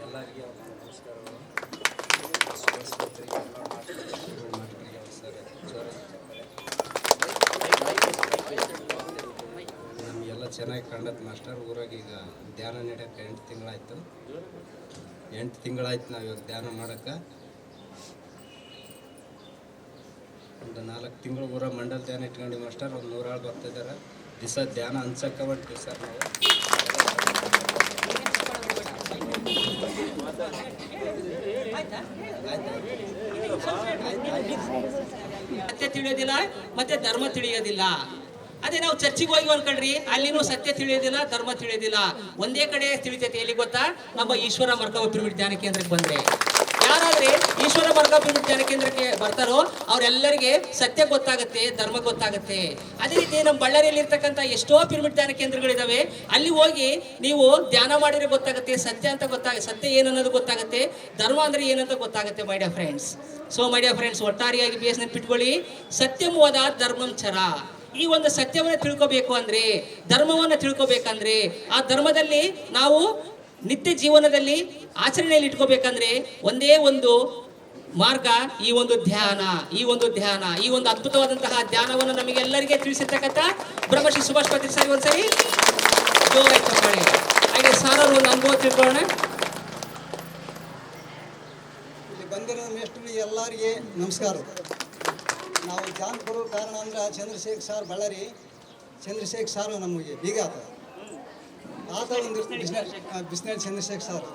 ಎಲ್ಲರಿಗೆ ನಮಸ್ಕಾರಗಳು. ನಮಗೆಲ್ಲ ಚೆನ್ನಾಗಿ ಕಂಡತ್ ಮಾಸ್ಟರ್. ಊರಾಗ ಈಗ ಧ್ಯಾನ ನಡೆಯೋಕೆ 8 ತಿಂಗಳಾಯ್ತು. 8 ತಿಂಗಳಾಯ್ತು ನಾವು ಇವಾಗ ಧ್ಯಾನ ಮಾಡೋಕ್ಕೆ. ಒಂದು 4 ತಿಂಗಳು ಊರ ಮಂಡಲ ಧ್ಯಾನ ಇಟ್ಕೊಂಡು ಮಾಸ್ಟರ್. ಒಂದು 100 ಆಳು ಬರ್ತಿದ್ದಾರೆ. ದಿವಸ ಧ್ಯಾನ ಅನ್ಸಕ್ಕೆ ಹೊಂಟಿವಿ ಸರ್ ನಾವು. ಸತ್ಯ ತಿಳಿಯೋದಿಲ್ಲ ಮತ್ತೆ ಧರ್ಮ ತಿಳಿಯೋದಿಲ್ಲ. ಅದೇ ನಾವು ಚರ್ಚಿಗೆ ಹೋಗಿ ಅನ್ಕೊಳ್ರಿ, ಅಲ್ಲಿನೂ ಸತ್ಯ ತಿಳಿಯೋದಿಲ್ಲ, ಧರ್ಮ ತಿಳಿಯೋದಿಲ್ಲ. ಒಂದೇ ಕಡೆ ತಿಳಿತೈತೆ. ಎಲ್ಲಿ ಗೊತ್ತಾ? ನಮ್ಮ ಈಶ್ವರ ಮರ್ಕವ ಪಿರಮಿಡ್ ಧ್ಯಾನ ಕೇಂದ್ರಕ್ಕೆ ಬಂದ್ರೆ ಯಾರಾದ್ರೆ ಈಶ್ವರ ಮರ್ಕವ ಪಿರಮಿಡ್ ಧ್ಯಾನ ಕೇಂದ್ರಕ್ಕೆ ಬರ್ತಾರೋ ಅವ್ರೆಲ್ಲರಿಗೆ ಸತ್ಯ ಗೊತ್ತಾಗುತ್ತೆ, ಧರ್ಮ ಗೊತ್ತಾಗುತ್ತೆ. ಅದೇ ರೀತಿ ನಮ್ಮ ಬಳ್ಳಾರಿಯಲ್ಲಿ ಇರ್ತಕ್ಕಂಥ ಎಷ್ಟೋ ಪಿರಮಿಡ್ ಧ್ಯಾನ ಕೇಂದ್ರಗಳಿದಾವೆ. ಅಲ್ಲಿ ಹೋಗಿ ನೀವು ಧ್ಯಾನ ಮಾಡಿದ್ರೆ ಗೊತ್ತಾಗುತ್ತೆ ಸತ್ಯ ಅಂತ ಸತ್ಯ ಏನನ್ನೋದು ಗೊತ್ತಾಗುತ್ತೆ, ಧರ್ಮ ಅಂದ್ರೆ ಏನಂತ ಗೊತ್ತಾಗುತ್ತೆ my dear friends. So my dear friends, ಒಟ್ಟಾರೆಯಾಗಿ ಬೇಸ್ ನೆನ್ಪಿಟ್ಕೊಳ್ಳಿ, ಸತ್ಯಮೋದ ಧರ್ಮಂ ಚರ. ಈ ಒಂದು ಸತ್ಯವನ್ನು ತಿಳ್ಕೋಬೇಕು ಅಂದ್ರೆ, ಧರ್ಮವನ್ನು ತಿಳ್ಕೋಬೇಕಂದ್ರೆ, ಆ ಧರ್ಮದಲ್ಲಿ ನಾವು ನಿತ್ಯ ಜೀವನದಲ್ಲಿ ಆಚರಣೆಯಲ್ಲಿ ಇಟ್ಕೋಬೇಕಂದ್ರೆ ಒಂದೇ ಒಂದು ಮಾರ್ಗ, ಈ ಒಂದು ಧ್ಯಾನ. ಈ ಒಂದು ಅದ್ಭುತವಾದಂತಹ ಧ್ಯಾನವನ್ನು ನಮಗೆಲ್ಲರಿಗೆ ತಿಳಿಸಿರ್ತಕ್ಕಂಥ ಬ್ರಹ್ಮಶ್ರೀ ಸುಭಾಷ್ ಪಾಟೀಲ್ ಸರ್ ಒಂದ್ಸರಿ ಜೋರಾಗಿ ಚಪ್ಪಾಳೆ. ಹಾಗೆ ಸಾರ್ ಅವರು ಒಂದು ಅನುಭವ ತಿಳ್ಕೊಳ್ಳೋಣ. ಇಲ್ಲಿ ಬಂದಿರೋ ಮೇಷ್ಟ್ರು ಎಲ್ಲರಿಗೆ ನಮಸ್ಕಾರ. ನಾವು ಜಾನ್ ಬರೋ ಕಾರಣ ಅಂದ್ರೆ ಚಂದ್ರಶೇಖರ್ ಸಾರ್ ಬಳ್ಳಾರಿ. ಚಂದ್ರಶೇಖರ್ ಸಾರು ನಮಗೆ ಬೀಗ ಆತ ಒಂದು ಬಿಸ್ನೆಸ್ ಚಂದ್ರಶೇಖರ್ ಸಾರ್.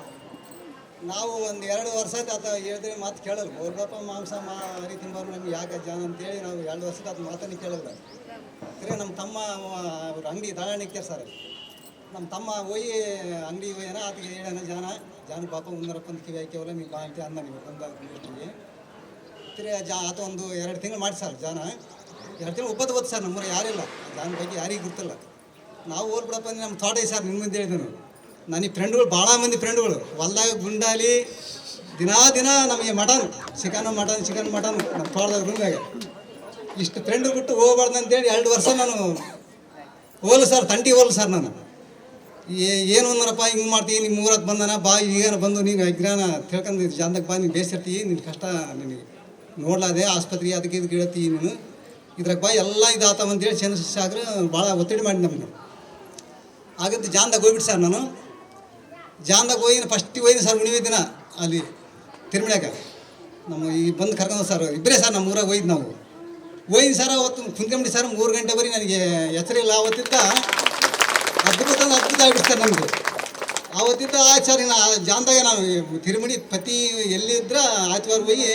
ನಾವು ಒಂದು 2 ವರ್ಷ ಆತ ಹೇಳಿದ್ರೆ ಮಾತು ಕೇಳಲ್ಲ. ಅವ್ರದಪ್ಪ ಮಾಂಸ ಹರಿ ತಿಂಬಾರು ನಮ್ಗೆ ಯಾಕೆ ಜಾನ ಅಂತೇಳಿ ನಾವು 2 ವರ್ಷದ ಆತ ಮಾತನ್ನು ಕೇಳಲ್ಲ. ಸರಿ, ನಮ್ಮ ತಮ್ಮ ಅವ್ರ ಅಂಗಡಿ ದಾಳಣಿಕೆ ಸರ್. ನಮ್ಮ ತಮ್ಮ ಹೋಗಿ ಅಂಗಡಿ ಹೋಯ್ಯಾನ. ಆತಗೆ ಹೇಳೋಣ ಜಾನ ಪಾಪ ಮುಂದರಪ್ಪ ಅಂತ ಕಿವಿ ಹಾಕ್ಯವಲ್ಲ ನೀವು ಬಾ ಅಂತ ಅಂದ. ನೀವು ಬಂದ ತಿರ್ಗಿ ಆತ ಒಂದು 2 ತಿಂಗಳು ಮಾಡಿ ಸರ್ ಜಾನ. 2 ತಿಂಗಳು ಒಪ್ಪತ್ತು ಸರ್. ನಮ್ಮೂರು ಯಾರಿಲ್ಲ ಜಾನ ಬಗ್ಗೆ ಯಾರಿಗೂ ಗೊತ್ತಿಲ್ಲ. ನಾವು ಬಿಡಪ್ಪ ಅಂದ್ರೆ ನಮ್ಮ ತೋಟ ಸರ್ ನಿಮ್ಮ ಮುಂದೆ ಹೇಳಿದನು. ನನಗೆ ಫ್ರೆಂಡ್ಗಳು ಭಾಳ ಮಂದಿ ಫ್ರೆಂಡ್ಗಳು ಹೊಲ್ದಾಗ ಗುಂಡಾಲಿ ದಿನ ನಮಗೆ ಮಟನ್ ಚಿಕನ್ ನಮ್ಮ ತೋಟದಾಗ ರೂಮ್ದಾಗ ಇಷ್ಟು ಫ್ರೆಂಡ್ ಬಿಟ್ಟು ಹೋಗ್ಬಾರ್ದು ಅಂತೇಳಿ 2 ವರ್ಷ ನಾನು ಹೋಲು ಸರ್, ತಂಟಿ ಹೋಲು ಸರ್. ನಾನು ಏನು ಅಂದ್ರಪ್ಪ ಹಿಂಗೆ ಮಾಡ್ತೀವಿ, ನಿಮ್ಮ ಊರಕ್ಕೆ ಬಂದನ ಬಾ, ಈಗೇನು ಬಂದು ನೀನು ಜ್ಞಾನ ತಿಳ್ಕೊಂಡು ಜಾನ್ದಾಗ ಬಾ, ನೀನು ಬೇಸಿರ್ತೀವಿ, ನಿನ್ನ ಕಷ್ಟ ನಿನಗೆ ನೋಡ್ಲಾದೆ ಆಸ್ಪತ್ರೆ ಅದಕ್ಕೆ ಇದಕ್ಕೆ ಹೇಳ್ತೀವಿ, ನೀನು ಇದ್ರಾಗ ಬಾ ಎಲ್ಲ ಇದಾತವ ಅಂತೇಳಿ ಚಂದ್ರಶೇಖರ್ ಭಾಳ ಒತ್ತಡಿ ಮಾಡಿ ನಮಗೆ. ಹಾಗಂತ ಜಾನ್ದಾಗ ಹೋಗ್ಬಿಟ್ಟು ಸರ್. ನಾನು ಜಾನ್ದಾಗ ಹೋಗಿನ ಫಸ್ಟಿಗೆ ಹೋಗಿದ್ದೀನಿ ಸರ್. ಉಣಿವೆ ದಿನ ಅಲ್ಲಿ ತಿರುಮಳ್ಯಾಗ ನಮ್ಮ ಈ ಬಂದು ಕರ್ಕೊಂಡು ಸರ್ ಇಬ್ಬರೇ ಸರ್. ನಮ್ಮ ಊರಾಗ ಹೋಗಿದ್ದು ನಾವು ಹೋಗಿದ್ದು ಸರ್. ಅವತ್ತು ಕುಂತ್ಕೊಂಬಿಟ್ಟು ಸರ್ 3 ಗಂಟೆ ಬರೀ ನನಗೆ ಹೆಸರಿಲ್ಲ. ಆವತ್ತಿದ್ದ ಅದ್ಭುತ ಆಗಿಬಿಡ್ತಾರೆ ನಮಗೆ. ಆವತ್ತಿದ್ದ ಆಯ್ತು ಸರ್. ಇನ್ನು ಜಾನ್ದಾಗ ನಾವು ತಿರುಮಡಿ ಪತಿ ಎಲ್ಲಿದ್ರೆ ಆಯ್ತವಾರ ಹೋಗಿ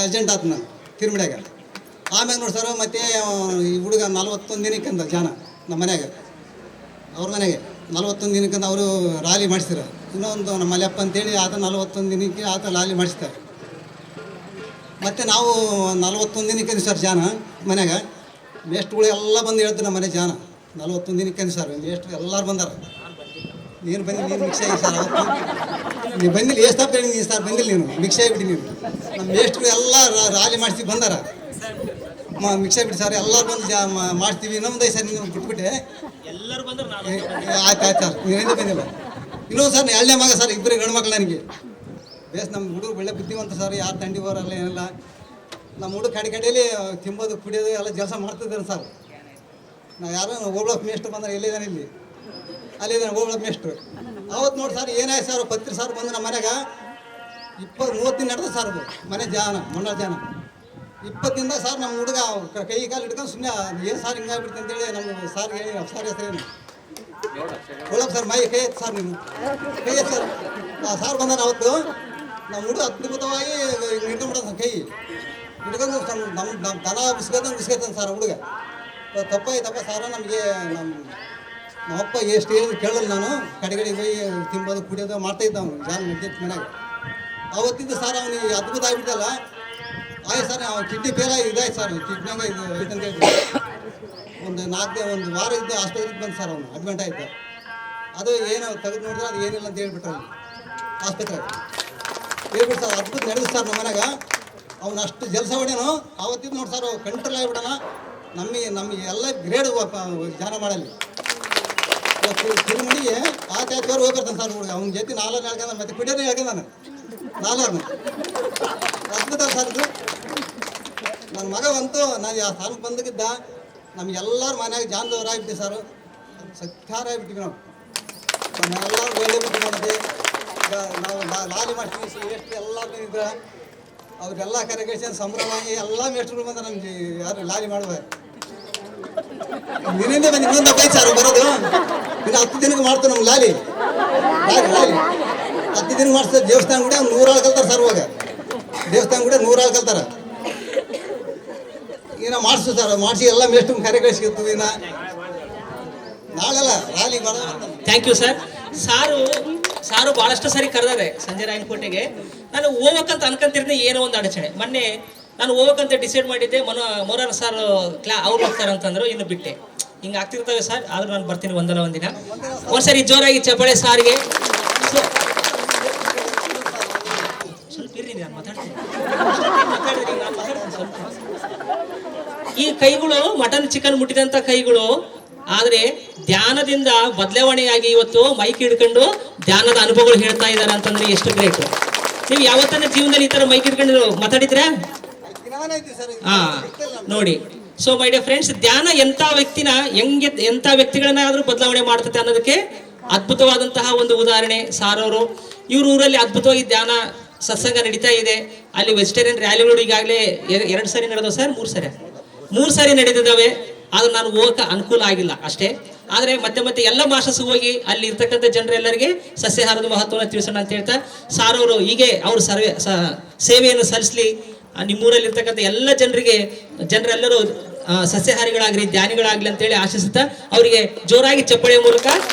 ಅರ್ಜೆಂಟ್ ಆಯ್ತು ನಾನು ತಿರುಮಳ್ಯಾಗ. ಆಮ್ಯಾಗ ನೋಡಿ ಸರ್ ಮತ್ತೆ ಈ ಹುಡುಗ 41 ದಿನಕ್ಕಂದ ಜಾನ ನಮ್ಮ ಮನ್ಯಾಗ, ಅವ್ರ ಮನೆಗೆ 41 ದಿನಕ್ಕಂದು ಅವರು ರಾಲಿ ಮಾಡಿಸ್ತಾರೆ. ಇನ್ನೊಂದು ನಮ್ಮ ಮಲೆಯಪ್ಪ ಅಂತೇಳಿ ಆತ 41 ದಿನಕ್ಕೆ ಆತ ರಾಲಿ ಮಾಡಿಸ್ತಾರೆ. ಮತ್ತು ನಾವು 41 ದಿನಕ್ಕೆ ಸರ್ ಜಾನ ಮನ್ಯಾಗ. ಮೇಷ್ಟ್ರುಗಳು ಎಲ್ಲ ಬಂದು ಹೇಳ್ತಾರೆ ನಮ್ಮ ಮನೆ ಜಾನ 41 ದಿನಕ್ಕೆ ಸರ್. ಮೇಷ್ಟ್ರು ಎಲ್ಲರೂ ಬಂದಾರ. ನೀನು ಬಂದು ನೀನು ಮಿಕ್ಸ್ ಆಗಿ ಸರ್. ಅವತ್ತು ನೀವು ಬಂದಿಲ್ಲ, ಎಷ್ಟು ತಪ್ಪು ಹೇಳಿದ್ದೀನಿ ಸರ್. ಬಂದಿಲ್ಲ, ನೀನು ಮಿಕ್ಸ್ ಆಗಿಬಿಟ್ಟು ನೀವು. ನಮ್ಮ ಮೇಷ್ಟ್ರು ಎಲ್ಲ ರಾಲಿ ಮಾಡಿಸಿ ಬಂದಾರ. ಮಿಕ್ಸ್ ಆಗಿಬಿಟ್ಟು ಸರ್. ಎಲ್ಲರೂ ಬಂದು ಮಾಡ್ತೀವಿ. ಇನ್ನೊಂದು ಸರ್ ನೀವು ಬಿಟ್ಬಿಟ್ಟೆ ಎಲ್ಲರೂ ಬಂದ್ರೆ ಆಯ್ತು ಸರ್. ನೀವೇನು ಬಂದಿಲ್ಲ. ಇನ್ನೊಂದು ಸರ್ 2ನೇ ಮಗ ಸರ್. 2 ಗಂಡು ಮಕ್ಳು ನನಗೆ. ಬೇಸ್ ನಮ್ಮ ಹುಡುಗರು ಒಳ್ಳೆ ಬುದ್ಧಿವಂತ ಸರ್. ಯಾರು ತಂಡಿ ಬರಲ್ಲ ಏನಿಲ್ಲ. ನಮ್ಮ ಹುಡುಗ ಕಡೆಯಲ್ಲಿ ತಿಂಬೋದು ಕುಡಿಯೋದು ಎಲ್ಲ ಕೆಲಸ ಮಾಡ್ತಿದ್ದೇನೆ ಸರ್. ನಾವು ಯಾರೋ ಓಬ್ಳಪ್ಪ ಮೇಷ್ಟ್ರು ಬಂದ್ರೆ ಎಲ್ಲಿದ್ದಾನೆ ಇಲ್ಲಿ ಅಲ್ಲಿದ್ದಾನೆ ಓಬ್ಳಪ್ಪ ಮೇಷ್ಟ್ರು. ಅವತ್ತು ನೋಡಿ ಸರ್ ಏನಾಯ್ತು ಸರ್, ಪತ್ರಿ ಸರ್ ಬಂದು ನಮ್ಮ ಮನೆಯಾಗ 20-30 ದಿನ ನಡೆದ ಸರ್. ಅದು ಮನೆ ಜಾನ ಮಂಡಲ ಜಾನ 20 ದಿನದಾಗ ಸರ್. ನಮ್ಮ ಹುಡುಗ ಕೈ ಕಾಲು ಹಿಡ್ಕೊಂಡು ಸುಮ್ಮನೆ ಏನು ಸರ್ ಹಿಂಗಾಗ್ಬಿಡ್ತು ಅಂತೇಳಿ ನಮ್ಮ ಸಾರ್ಗೆ ಹೇಳಿ. ಸರ್ ಹೆಸರೇನು ಒಳಗೆ ಸರ್. ಮೈ ಕೈ ಎತ್ತು ಸರ್, ನೀವು ಕೈ ಎತ್ತು ಸರ್. ಸಾರ್ ಬಂದಾನ ಅವತ್ತು. ನಮ್ಮ ಹುಡುಗ ಅದ್ಭುತವಾಗಿ ಹಿಡ್ಕೊಂಡ್ಬಿಡ ಸರ್. ಕೈ ಹಿಡ್ಕೊಂಡು ನಮ್ಮ ದನ ಬಿಸ್ಕೊತಾನೆ ಸರ್ ಹುಡುಗ. ತಪ್ಪಾಯ್ತಪ್ಪ ಸಾರ. ನಮಗೆ ನಮ್ಮಪ್ಪ ಎಷ್ಟು ಹೇಳಿದ್ರು ಕೇಳಲ್ಲ. ನಾನು ಕಡೆಗಡೆ ಹೋಗಿ ತಿಂಬೋದು ಕುಡಿಯೋದು ಮಾಡ್ತಾಯಿದ್ದ. ಅವನು ಜಾನ್ ನಡ್ದೈತೆ ಮನ್ಯಾಗ. ಅವತ್ತಿದ್ದು ಸರ್ ಅವನಿಗೆ ಅದ್ಭುತ ಆಗಿಬಿಟ್ಟಲ್ಲ. ಆಯ್ತು ಸರ್. ಅವ್ನು ಕಿಡ್ನಿ ಫೇಲ್ ಇದಾಯ್ತು ಸರ್. ಕಿಡ್ನಿಯಾಗ ಇದು ಐತಂತ ಹೇಳಿದ್ರು. ಒಂದು 4 ವಾರ ಇದ್ದು ಆಸ್ಪತ್ರೆಗೆ ಬಂದು ಸರ್. ಅವನು ಅಡ್ಮಿಂಟ್ ಆಯ್ತು. ಅದು ಏನು ತೆಗೆದು ನೋಡಿದ್ರೆ ಅದು ಏನಿಲ್ಲ ಅಂತ ಹೇಳ್ಬಿಟ್ರು ಅಲ್ಲಿ ಆಸ್ಪತ್ರೆಗೆ. ಹೇಳ್ಬಿಟ್ಟು ಸರ್ ಅದ್ಭುತ ನಡೆದು ಸರ್ ನಮ್ಮ ಮನೆಯಾಗ. ಅವ್ನು ಅಷ್ಟು ಜಲಸ ಹೊಡ್ಯಾನು. ಆವತ್ತಿದ್ದು ನೋಡಿ ಸರ್ ಕಂಟ್ರೋಲ್ ಆಗಿಬಿಡೋಣ. ನಮಗೆ ಎಲ್ಲ ಗ್ರೇಡ್ ಜಾನ ಮಾಡಲ್ಲಿ ತಿರುಮಣಿಗೆ ಆಚಾರ್ಯವ್ರು ಹೋಗ್ಬರ್ತಾನೆ ಸರ್ ಹುಡುಗ ಅವ್ನ ಜೊತೆ ನಾಲ್ಕು ಹೇಳ್ಕೊಂಡ ಮತ್ತೆ ಪಿಡನೇ ಹೇಳ್ಕೊಂಡಾನೆ ನಾಲ್ಕು ಅದ್ಭುತ ಸರ್ ಇದು ನನ್ನ ಮಗ ಅಂತೂ ನಾನು ಆ ಸ್ಥಾನಕ್ಕೆ ಬಂದಕ್ಕಿದ್ದ ನಮಗೆಲ್ಲರ ಮನೆಯಾಗ ಜಾನ್ದವರಾಗ್ಬಿಟ್ಟು ಸರ್ ಸತ್ಕಾರ ಆಗ್ಬಿಟ್ಟಿವಿ ನಾವು ನಮ್ಮೆಲ್ಲರೂ ಒಳ್ಳೆ ಬಿಟ್ಟು ಮಾಡಿದ್ದೆ ಈಗ ನಾವು ಲಾಲಿ ಮಾಡ್ತೀವಿ ಎಷ್ಟು ಎಲ್ಲರೂ ಇದ್ರೆ ಅವ್ರೆಲ್ಲ ಕರೆಗೇಷನ್ ಸಂಭ್ರಮವಾಗಿ ಎಲ್ಲ ಮೇಷ್ಟ್ರು ಬಂದ ನಮ್ಗೆ ಯಾರು ಲಾಲಿ ಮಾಡುವ ನಿನ್ನಿಂದ ಬಂದು ಇನ್ನೊಂದು ಕೈ ಸರ್ ಬರೋದು ಇನ್ನು 10 ದಿನಕ್ಕೆ ಮಾಡ್ತೀವಿ ನಮ್ಮ ಲಾಲಿ ಲಾಲಿ ಲಾಲಿ 10 ದಿನ ಮಾಡಿಸ್ತಾರೆ ದೇವಸ್ಥಾನ ಕೂಡ 100 ಆಳು ಕಲ್ತಾರೆ ಸರ್ ಇವಾಗ ದೇವಸ್ಥಾನ ಕೂಡ 100 ಆಳು ಕಲ್ತಾರೆ ಈಗ ಮಾಡಿಸ್ತು ಸರ್ ಮಾಡಿಸಿ ಎಲ್ಲ ಮೇಷ್ಟ್ರು ಕರೆಗೇಸಿತ್ತು ಇನ್ನು ನಾಳೆಲ್ಲ ಲಾಲಿ ಮಾಡೋದು ಥ್ಯಾಂಕ್ ಯು ಸರ್. ಸಾರು ಬಹಳಷ್ಟು ಸರಿ ಕರೆದಾರೆ ಸಂಜೆ ರಾಯನಕೋಟೆಗೆ. ನಾನು ಹೋಗ್ಬೇಕಂತ ಅನ್ಕೊಂತಿರ್ತೀನಿ ಏನೋ ಒಂದು ಅಡಚಣೆ. ಮೊನ್ನೆ ನಾನು ಹೋಗ್ಬೇಕಂತ ಡಿಸೈಡ್ ಮಾಡಿದ್ದೆ. ಮೋರಾನ್ ಸರ್ ಅವ್ರು ಹೋಗ್ತಾರೆ ಅಂತಂದ್ರು, ಇನ್ನು ಬಿಟ್ಟೆ. ಹಿಂಗೆ ಆಗ್ತಿರ್ತವೆ ಸರ್. ಆದ್ರೂ ನಾನು ಬರ್ತೀನಿ ಒಂದಿನ. ಒಂದ್ಸರಿ ಜೋರಾಗಿ ಚಪ್ಪಾಳೆ ಸಾರಿಗೆ. ಸ್ವಲ್ಪ ಇರ್ರಿ, ನಾನು ಮಾತಾಡ್ತೀನಿ. ಈ ಕೈಗಳು ಮಟನ್ ಚಿಕನ್ ಮುಟ್ಟಿದಂತ ಕೈಗಳು, ಆದ್ರೆ ಧ್ಯಾನದಿಂದ ಬದಲಾವಣೆಯಾಗಿ ಇವತ್ತು ಮೈಕ್ ಹಿಡ್ಕೊಂಡು ಧ್ಯಾನದ ಅನುಭವಗಳು ಹೇಳ್ತಾ ಇದ್ದಾರೆ ಅಂತಂದ್ರೆ ಎಷ್ಟು ಗ್ರೇಟ್. ನೀವು ಯಾವತ್ತನ್ನ ಜೀವನದಲ್ಲಿ ಈ ತರ ಮೈಕ್ ಹಿಡ್ಕೊಂಡು ಮಾತಾಡಿದ್ರಾ? ಹಾ, ನೋಡಿ. ಸೊ ಮೈ ಡಿಯರ್ ಫ್ರೆಂಡ್ಸ್, ಧ್ಯಾನ ಎಂತ ವ್ಯಕ್ತಿಗಳನ್ನಾದ್ರೂ ಬದಲಾವಣೆ ಮಾಡ್ತದೆ ಅನ್ನೋದಕ್ಕೆ ಅದ್ಭುತವಾದಂತಹ ಒಂದು ಉದಾಹರಣೆ ಸಾರವರು. ಇವ್ರ ಊರಲ್ಲಿ ಅದ್ಭುತವಾಗಿ ಧ್ಯಾನ ಸತ್ಸಂಗ ನಡೀತಾ ಇದೆ. ಅಲ್ಲಿ ವೆಜಿಟೇರಿಯನ್ ರ್ಯಾಲಿಗಳು ಈಗಾಗಲೇ 2 ಸಾರಿ ನಡೆದವು ಸರ್, 3 ಸಾರಿ ನಡೆದಿದ್ದಾವೆ. ಆದ್ರೆ ನಾನು ಹೋಗಕ್ಕೆ ಅನುಕೂಲ ಆಗಿಲ್ಲ ಅಷ್ಟೇ. ಆದರೆ ಮತ್ತೆ ಎಲ್ಲ ಮಾಸ್ಟರ್ಸ್ ಹೋಗಿ ಅಲ್ಲಿ ಇರ್ತಕ್ಕಂಥ ಜನರೆಲ್ಲರಿಗೆ ಸಸ್ಯಾಹಾರದ ಮಹತ್ವವನ್ನು ತಿಳಿಸೋಣ ಅಂತ ಹೇಳ್ತಾ ಸಾರವರು ಹೀಗೆ ಅವರು ಸೇವೆಯನ್ನು ಸಲ್ಲಿಸಲಿ. ನಿಮ್ಮೂರಲ್ಲಿ ಇರ್ತಕ್ಕಂಥ ಎಲ್ಲ ಜನರೆಲ್ಲರೂ ಸಸ್ಯಾಹಾರಿಗಳಾಗಲಿ ಧ್ಯಾನಿಗಳಾಗಲಿ ಅಂತೇಳಿ ಆಶಿಸುತ್ತಾ ಅವರಿಗೆ ಜೋರಾಗಿ ಚಪ್ಪಳೆಯ ಮೂಲಕ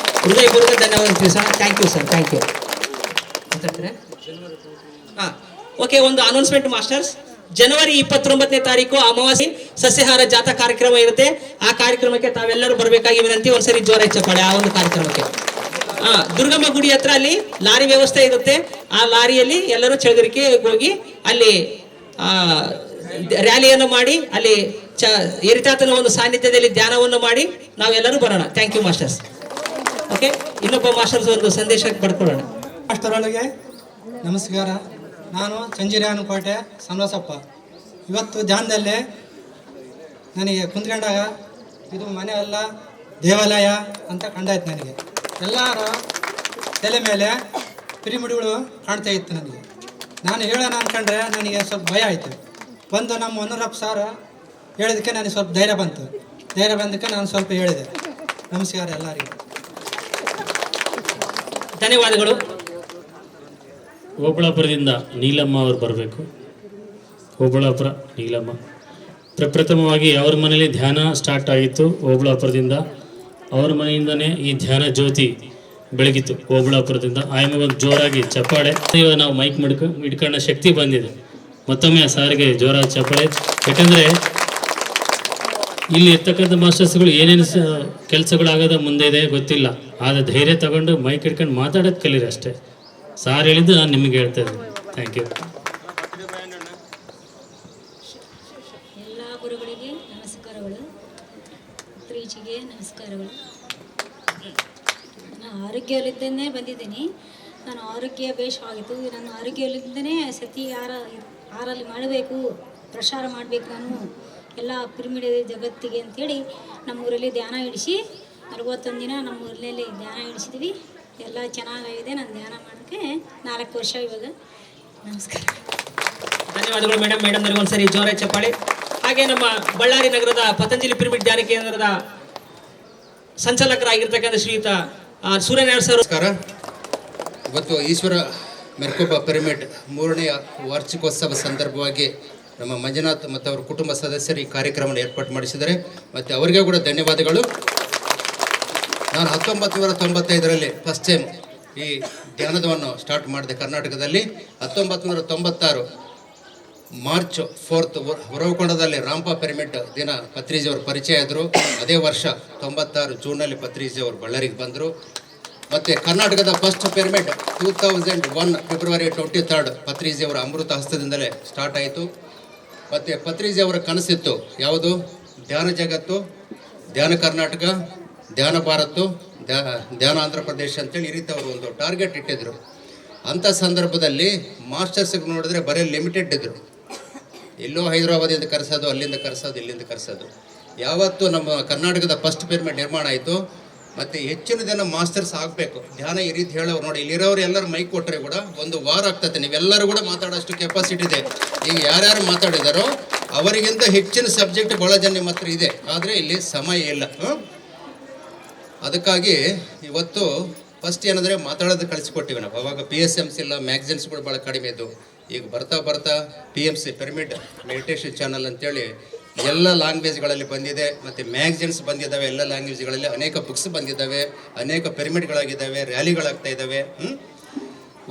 ಹೃದಯಪೂರ್ವಕ ಧನ್ಯವಾದ ತಿಳಿಸೋಣ. Thank you sir, thank you. ಮಾತಾಡ್ತೀರಾ? ಹಾಂ, ಓಕೆ. ಒಂದು ಅನೌನ್ಸ್ಮೆಂಟ್ ಮಾಸ್ಟರ್ಸ್. ಜನವರಿ 29ನೇ ತಾರೀಕು ಅಮಾವಾಸ್ಯೆ ಸಸ್ಯಾಹಾರ ಜಾಥಾ ಕಾರ್ಯಕ್ರಮ ಇರುತ್ತೆ. ಆ ಕಾರ್ಯಕ್ರಮಕ್ಕೆ ತಾವೆಲ್ಲರೂ ಬರಬೇಕಾಗಿ ವಿನಂತಿ. ಒಂದ್ಸರಿ ಜೋರಾಗಿ ಚಪ್ಪಾಳೆ ಆ ಒಂದು ಕಾರ್ಯಕ್ರಮಕ್ಕೆ. ದುರ್ಗಮ್ಮ ಗುಡಿ ಹತ್ರ ಅಲ್ಲಿ ಲಾರಿ ವ್ಯವಸ್ಥೆ ಇರುತ್ತೆ. ಆ ಲಾರಿಯಲ್ಲಿ ಎಲ್ಲರೂ ಚಳಗರಿಕೆ ಹೋಗಿ ಅಲ್ಲಿ ರ್ಯಾಲಿಯನ್ನು ಮಾಡಿ ಅಲ್ಲಿ ಎರಿತಾತನ ಒಂದು ಸಾನ್ನಿಧ್ಯದಲ್ಲಿ ಧ್ಯಾನವನ್ನು ಮಾಡಿ ನಾವೆಲ್ಲರೂ ಬರೋಣ. Thank you masters. ಓಕೆ, ಇನ್ನೊಬ್ಬ ಮಾಸ್ಟರ್ಸ್ ಒಂದು ಸಂದೇಶ ಪಡ್ಕೊಳ್ಳೋಣ. ಮಾಸ್ಟರ್ಗಳಿಗೆ ನಮಸ್ಕಾರ. ನಾನು ಸಂಜಿರಾಯನಕೋಟೆ ಸಣ್ಣಸಪ್ಪ. ಇವತ್ತು ಧ್ಯಾನದಲ್ಲಿ ನನಗೆ ಕುಂತ್ಕೊಂಡಾಗ ಇದು ಮನೆ ಅಲ್ಲ ದೇವಾಲಯ ಅಂತ ಕಂಡಾಯ್ತು. ನನಗೆ ಎಲ್ಲರ ತಲೆ ಮೇಲೆ ಪಿರಿಮಿಡ್ಗಳು ಕಾಣ್ತಾ ಇತ್ತು. ನಾನು ಹೇಳೋಣ ಅಂದ್ಕೊಂಡ್ರೆ ನನಗೆ ಸ್ವಲ್ಪ ಭಯ ಆಯಿತು. ನಮ್ಮ ಹೊನ್ನೂರಪ್ಪ ಸಾರ ಹೇಳೋದಕ್ಕೆ ನನಗೆ ಸ್ವಲ್ಪ ಧೈರ್ಯ ಬಂದಕ್ಕೆ ನಾನು ಸ್ವಲ್ಪ ಹೇಳಿದೆ. ನಮಸ್ಕಾರ ಎಲ್ಲರಿಗೂ. ಧನ್ಯವಾದಗಳು. ಓಬಳಾಪುರದಿಂದ ನೀಲಮ್ಮ ಅವರು ಬರಬೇಕು. ಓಬಳಾಪುರ ನೀಲಮ್ಮ. ಪ್ರಪ್ರಥಮವಾಗಿ ಅವ್ರ ಮನೇಲಿ ಧ್ಯಾನ ಸ್ಟಾರ್ಟ್ ಆಗಿತ್ತು. ಓಬಳಾಪುರದಿಂದ ಅವ್ರ ಮನೆಯಿಂದನೇ ಈ ಧ್ಯಾನ ಜ್ಯೋತಿ ಬೆಳಗಿತ್ತು. ಓಬಳಾಪುರದಿಂದ ಆಯಮಗೊಂದು ಜೋರಾಗಿ ಚಪ್ಪಾಳೆ. ಇವಾಗ ನಾವು ಮೈಕ್ ಹಿಡ್ಕೊಂಡ ಶಕ್ತಿ ಬಂದಿದೆ. ಮತ್ತೊಮ್ಮೆ ಸಾರಿಗೆ ಜೋರಾದ ಚಪ್ಪಾಳೆ. ಯಾಕಂದರೆ ಇಲ್ಲಿ ಇರ್ತಕ್ಕಂಥ ಮಾಸ್ಟರ್ಸ್ಗಳು ಏನೇನು ಕೆಲಸಗಳಾಗೋದ ಮುಂದೆ ಇದೆ ಗೊತ್ತಿಲ್ಲ. ಆದರೆ ಧೈರ್ಯ ತಗೊಂಡು ಮೈಕ್ ಹಿಡ್ಕೊಂಡು ಮಾತಾಡೋದು ಕಲೀರಿ ಅಷ್ಟೇ. ಸಾರ್ ಹೇಳಿದ್ದು ನಾನು ನಿಮಗೆ ಹೇಳ್ತಾ ಇದ್ದೀನಿ. Thank you. ಎಲ್ಲ ಗುರುಗಳಿಗೆ ನಮಸ್ಕಾರಗಳು, ಪ್ರೀತಿಗೆ ನಮಸ್ಕಾರಗಳು. ನಾನು ಆರೋಗ್ಯದಲ್ಲಿದ್ದನೇ ಬಂದಿದ್ದೀನಿ. ನಾನು ಆರೋಗ್ಯ ಬೇಷವಾಗಿತ್ತು. ನನ್ನ ಆರೋಗ್ಯದಲ್ಲಿದ್ದನೇ ಸತಿ ಯಾರಲ್ಲಿ ಮಾಡಬೇಕು, ಪ್ರಸಾರ ಮಾಡಬೇಕು ನಾನು ಎಲ್ಲ ಪಿರಮಿಡ್ ಜಗತ್ತಿಗೆ ಅಂಥೇಳಿ ನಮ್ಮೂರಲ್ಲಿ ಧ್ಯಾನ ಇಡಿಸಿ 41 ದಿನ ನಮ್ಮೂರಲ್ಲಿ ಧ್ಯಾನ ಇಡಿಸಿದ್ವಿ. ಎಲ್ಲ ಚೆನ್ನಾಗಿದೆ. ನಾನು ಧ್ಯಾನ ಮಾಡೋಕ್ಕೆ 4 ವರ್ಷ ಇವಾಗ. ನಮಸ್ಕಾರ. ಧನ್ಯವಾದಗಳು ಮೇಡಮ್. ನನಗೆ ಒಂದ್ಸರಿ ಜೋರ ಚಪ್ಪಾಳೆ. ಹಾಗೆ ನಮ್ಮ ಬಳ್ಳಾರಿ ನಗರದ ಪತಂಜಲಿ ಪಿರಮಿಡ್ ಧ್ಯಾನ ಕೇಂದ್ರದ ಸಂಚಾಲಕರಾಗಿರ್ತಕ್ಕಂಥ ಶ್ರೀಯುತ ಸೂರ್ಯನಾರಾಯಣ ಸರ್. ನಮಸ್ಕಾರ. ಇವತ್ತು ಈಶ್ವರ ಮೆರ್ಕೋಬ ಪಿರಮಿಡ್ 3ನೇ ವಾರ್ಷಿಕೋತ್ಸವ ಸಂದರ್ಭವಾಗಿ ನಮ್ಮ ಮಂಜುನಾಥ್ ಮತ್ತು ಅವರ ಕುಟುಂಬ ಸದಸ್ಯರು ಈ ಕಾರ್ಯಕ್ರಮವನ್ನು ಏರ್ಪಾಡು ಮಾಡಿಸಿದ್ದಾರೆ. ಮತ್ತು ಅವರಿಗೆ ಕೂಡ ಧನ್ಯವಾದಗಳು. ನಾನು 1995ರಲ್ಲಿ ಫಸ್ಟ್ ಟೈಮ್ ಈ ಧ್ಯಾನದವನ್ನು ಸ್ಟಾರ್ಟ್ ಮಾಡಿದೆ ಕರ್ನಾಟಕದಲ್ಲಿ. 1996 ಮಾರ್ಚ್ 4 ಹೊರವಕೊಂಡದಲ್ಲಿ ರಾಂಪಾ ಪಿರಮಿಡ್ ದಿನ ಪತ್ರಿಜಿಯವರು ಪರಿಚಯ ಆದರು. ಅದೇ ವರ್ಷ 96 ಜೂನಲ್ಲಿ ಪತ್ರಿಜಿಯವರು ಬಳ್ಳಾರಿಗೆ ಬಂದರು. ಮತ್ತು ಕರ್ನಾಟಕದ ಫಸ್ಟ್ ಪಿರಮಿಡ್ 2001 ಫೆಬ್ರವರಿ 23 ಪತ್ರಿಜಿಯವರ ಅಮೃತ ಹಸ್ತದಿಂದಲೇ ಸ್ಟಾರ್ಟ್ ಆಯಿತು. ಮತ್ತು ಪತ್ರಿಜಿಯವರ ಕನಸಿತ್ತು ಯಾವುದು? ಧ್ಯಾನ ಜಗತ್ತು, ಧ್ಯಾನ ಕರ್ನಾಟಕ, ಧ್ಯಾನ ಭಾರತ್, ಧ್ಯಾನ ಆಂಧ್ರ ಪ್ರದೇಶ ಅಂತೇಳಿ ಈ ರೀತಿ ಅವರು ಒಂದು ಟಾರ್ಗೆಟ್ ಇಟ್ಟಿದ್ರು. ಅಂಥ ಸಂದರ್ಭದಲ್ಲಿ ಮಾಸ್ಟರ್ಸ್ಗೆ ನೋಡಿದ್ರೆ ಬರೀ ಲಿಮಿಟೆಡ್ ಇದ್ದರು. ಎಲ್ಲೋ ಹೈದರಾಬಾದಿಂದ ಕರೆಸೋದು, ಅಲ್ಲಿಂದ ಕರೆಸೋದು, ಇಲ್ಲಿಂದ ಕರೆಸೋದು. ಯಾವತ್ತು ನಮ್ಮ ಕರ್ನಾಟಕದ ಫಸ್ಟ್ ಪಿರಮಿಡ್ ನಿರ್ಮಾಣ ಆಯಿತು, ಮತ್ತು ಹೆಚ್ಚಿನ ಜನ ಮಾಸ್ಟರ್ಸ್ ಆಗಬೇಕು ಧ್ಯಾನ ಈ ರೀತಿ ಹೇಳೋರು. ನೋಡಿ, ಇಲ್ಲಿರೋರು ಎಲ್ಲರೂ ಮೈಕ್ ಕೊಟ್ಟರೆ ಕೂಡ 1 ವಾರ ಆಗ್ತದೆ. ನೀವೆಲ್ಲರೂ ಕೂಡ ಮಾತಾಡೋಷ್ಟು ಕೆಪಾಸಿಟಿ ಇದೆ. ಈಗ ಯಾರ್ಯಾರು ಮಾತಾಡಿದಾರೋ ಅವರಿಗಿಂತ ಹೆಚ್ಚಿನ ಸಬ್ಜೆಕ್ಟ್ ಭಾಳ ಜನ ನಿಮ್ಮ ಹತ್ರ ಇದೆ, ಆದರೆ ಇಲ್ಲಿ ಸಮಯ ಇಲ್ಲ. ಅದಕ್ಕಾಗಿ ಇವತ್ತು ಫಸ್ಟ್ ಏನಂದರೆ ಮಾತಾಡೋದು ಕಳಿಸ್ಕೊಟ್ಟಿವಿ ನಾವು. ಅವಾಗ PSMs ಇಲ್ಲ, ಮ್ಯಾಗ್ಝಿನ್ಸ್ಗಳು ಭಾಳ ಕಡಿಮೆ ಇದ್ದವು. ಈಗ ಬರ್ತಾ ಬರ್ತಾ PMC ಪಿರಮಿಡ್ ಮೆಡಿಟೇಷನ್ ಚಾನಲ್ ಅಂತೇಳಿ ಎಲ್ಲ ಲ್ಯಾಂಗ್ವೇಜ್ಗಳಲ್ಲಿ ಬಂದಿದೆ, ಮತ್ತು ಮ್ಯಾಗ್ಝಿನ್ಸ್ ಬಂದಿದ್ದಾವೆ. ಎಲ್ಲ ಲ್ಯಾಂಗ್ವೇಜ್ಗಳಲ್ಲಿ ಅನೇಕ ಬುಕ್ಸ್ ಬಂದಿದ್ದಾವೆ, ಅನೇಕ ಪಿರಮಿಡ್ಗಳಾಗಿದ್ದಾವೆ, ರ್ಯಾಲಿಗಳಾಗ್ತಾ ಇದ್ದಾವೆ.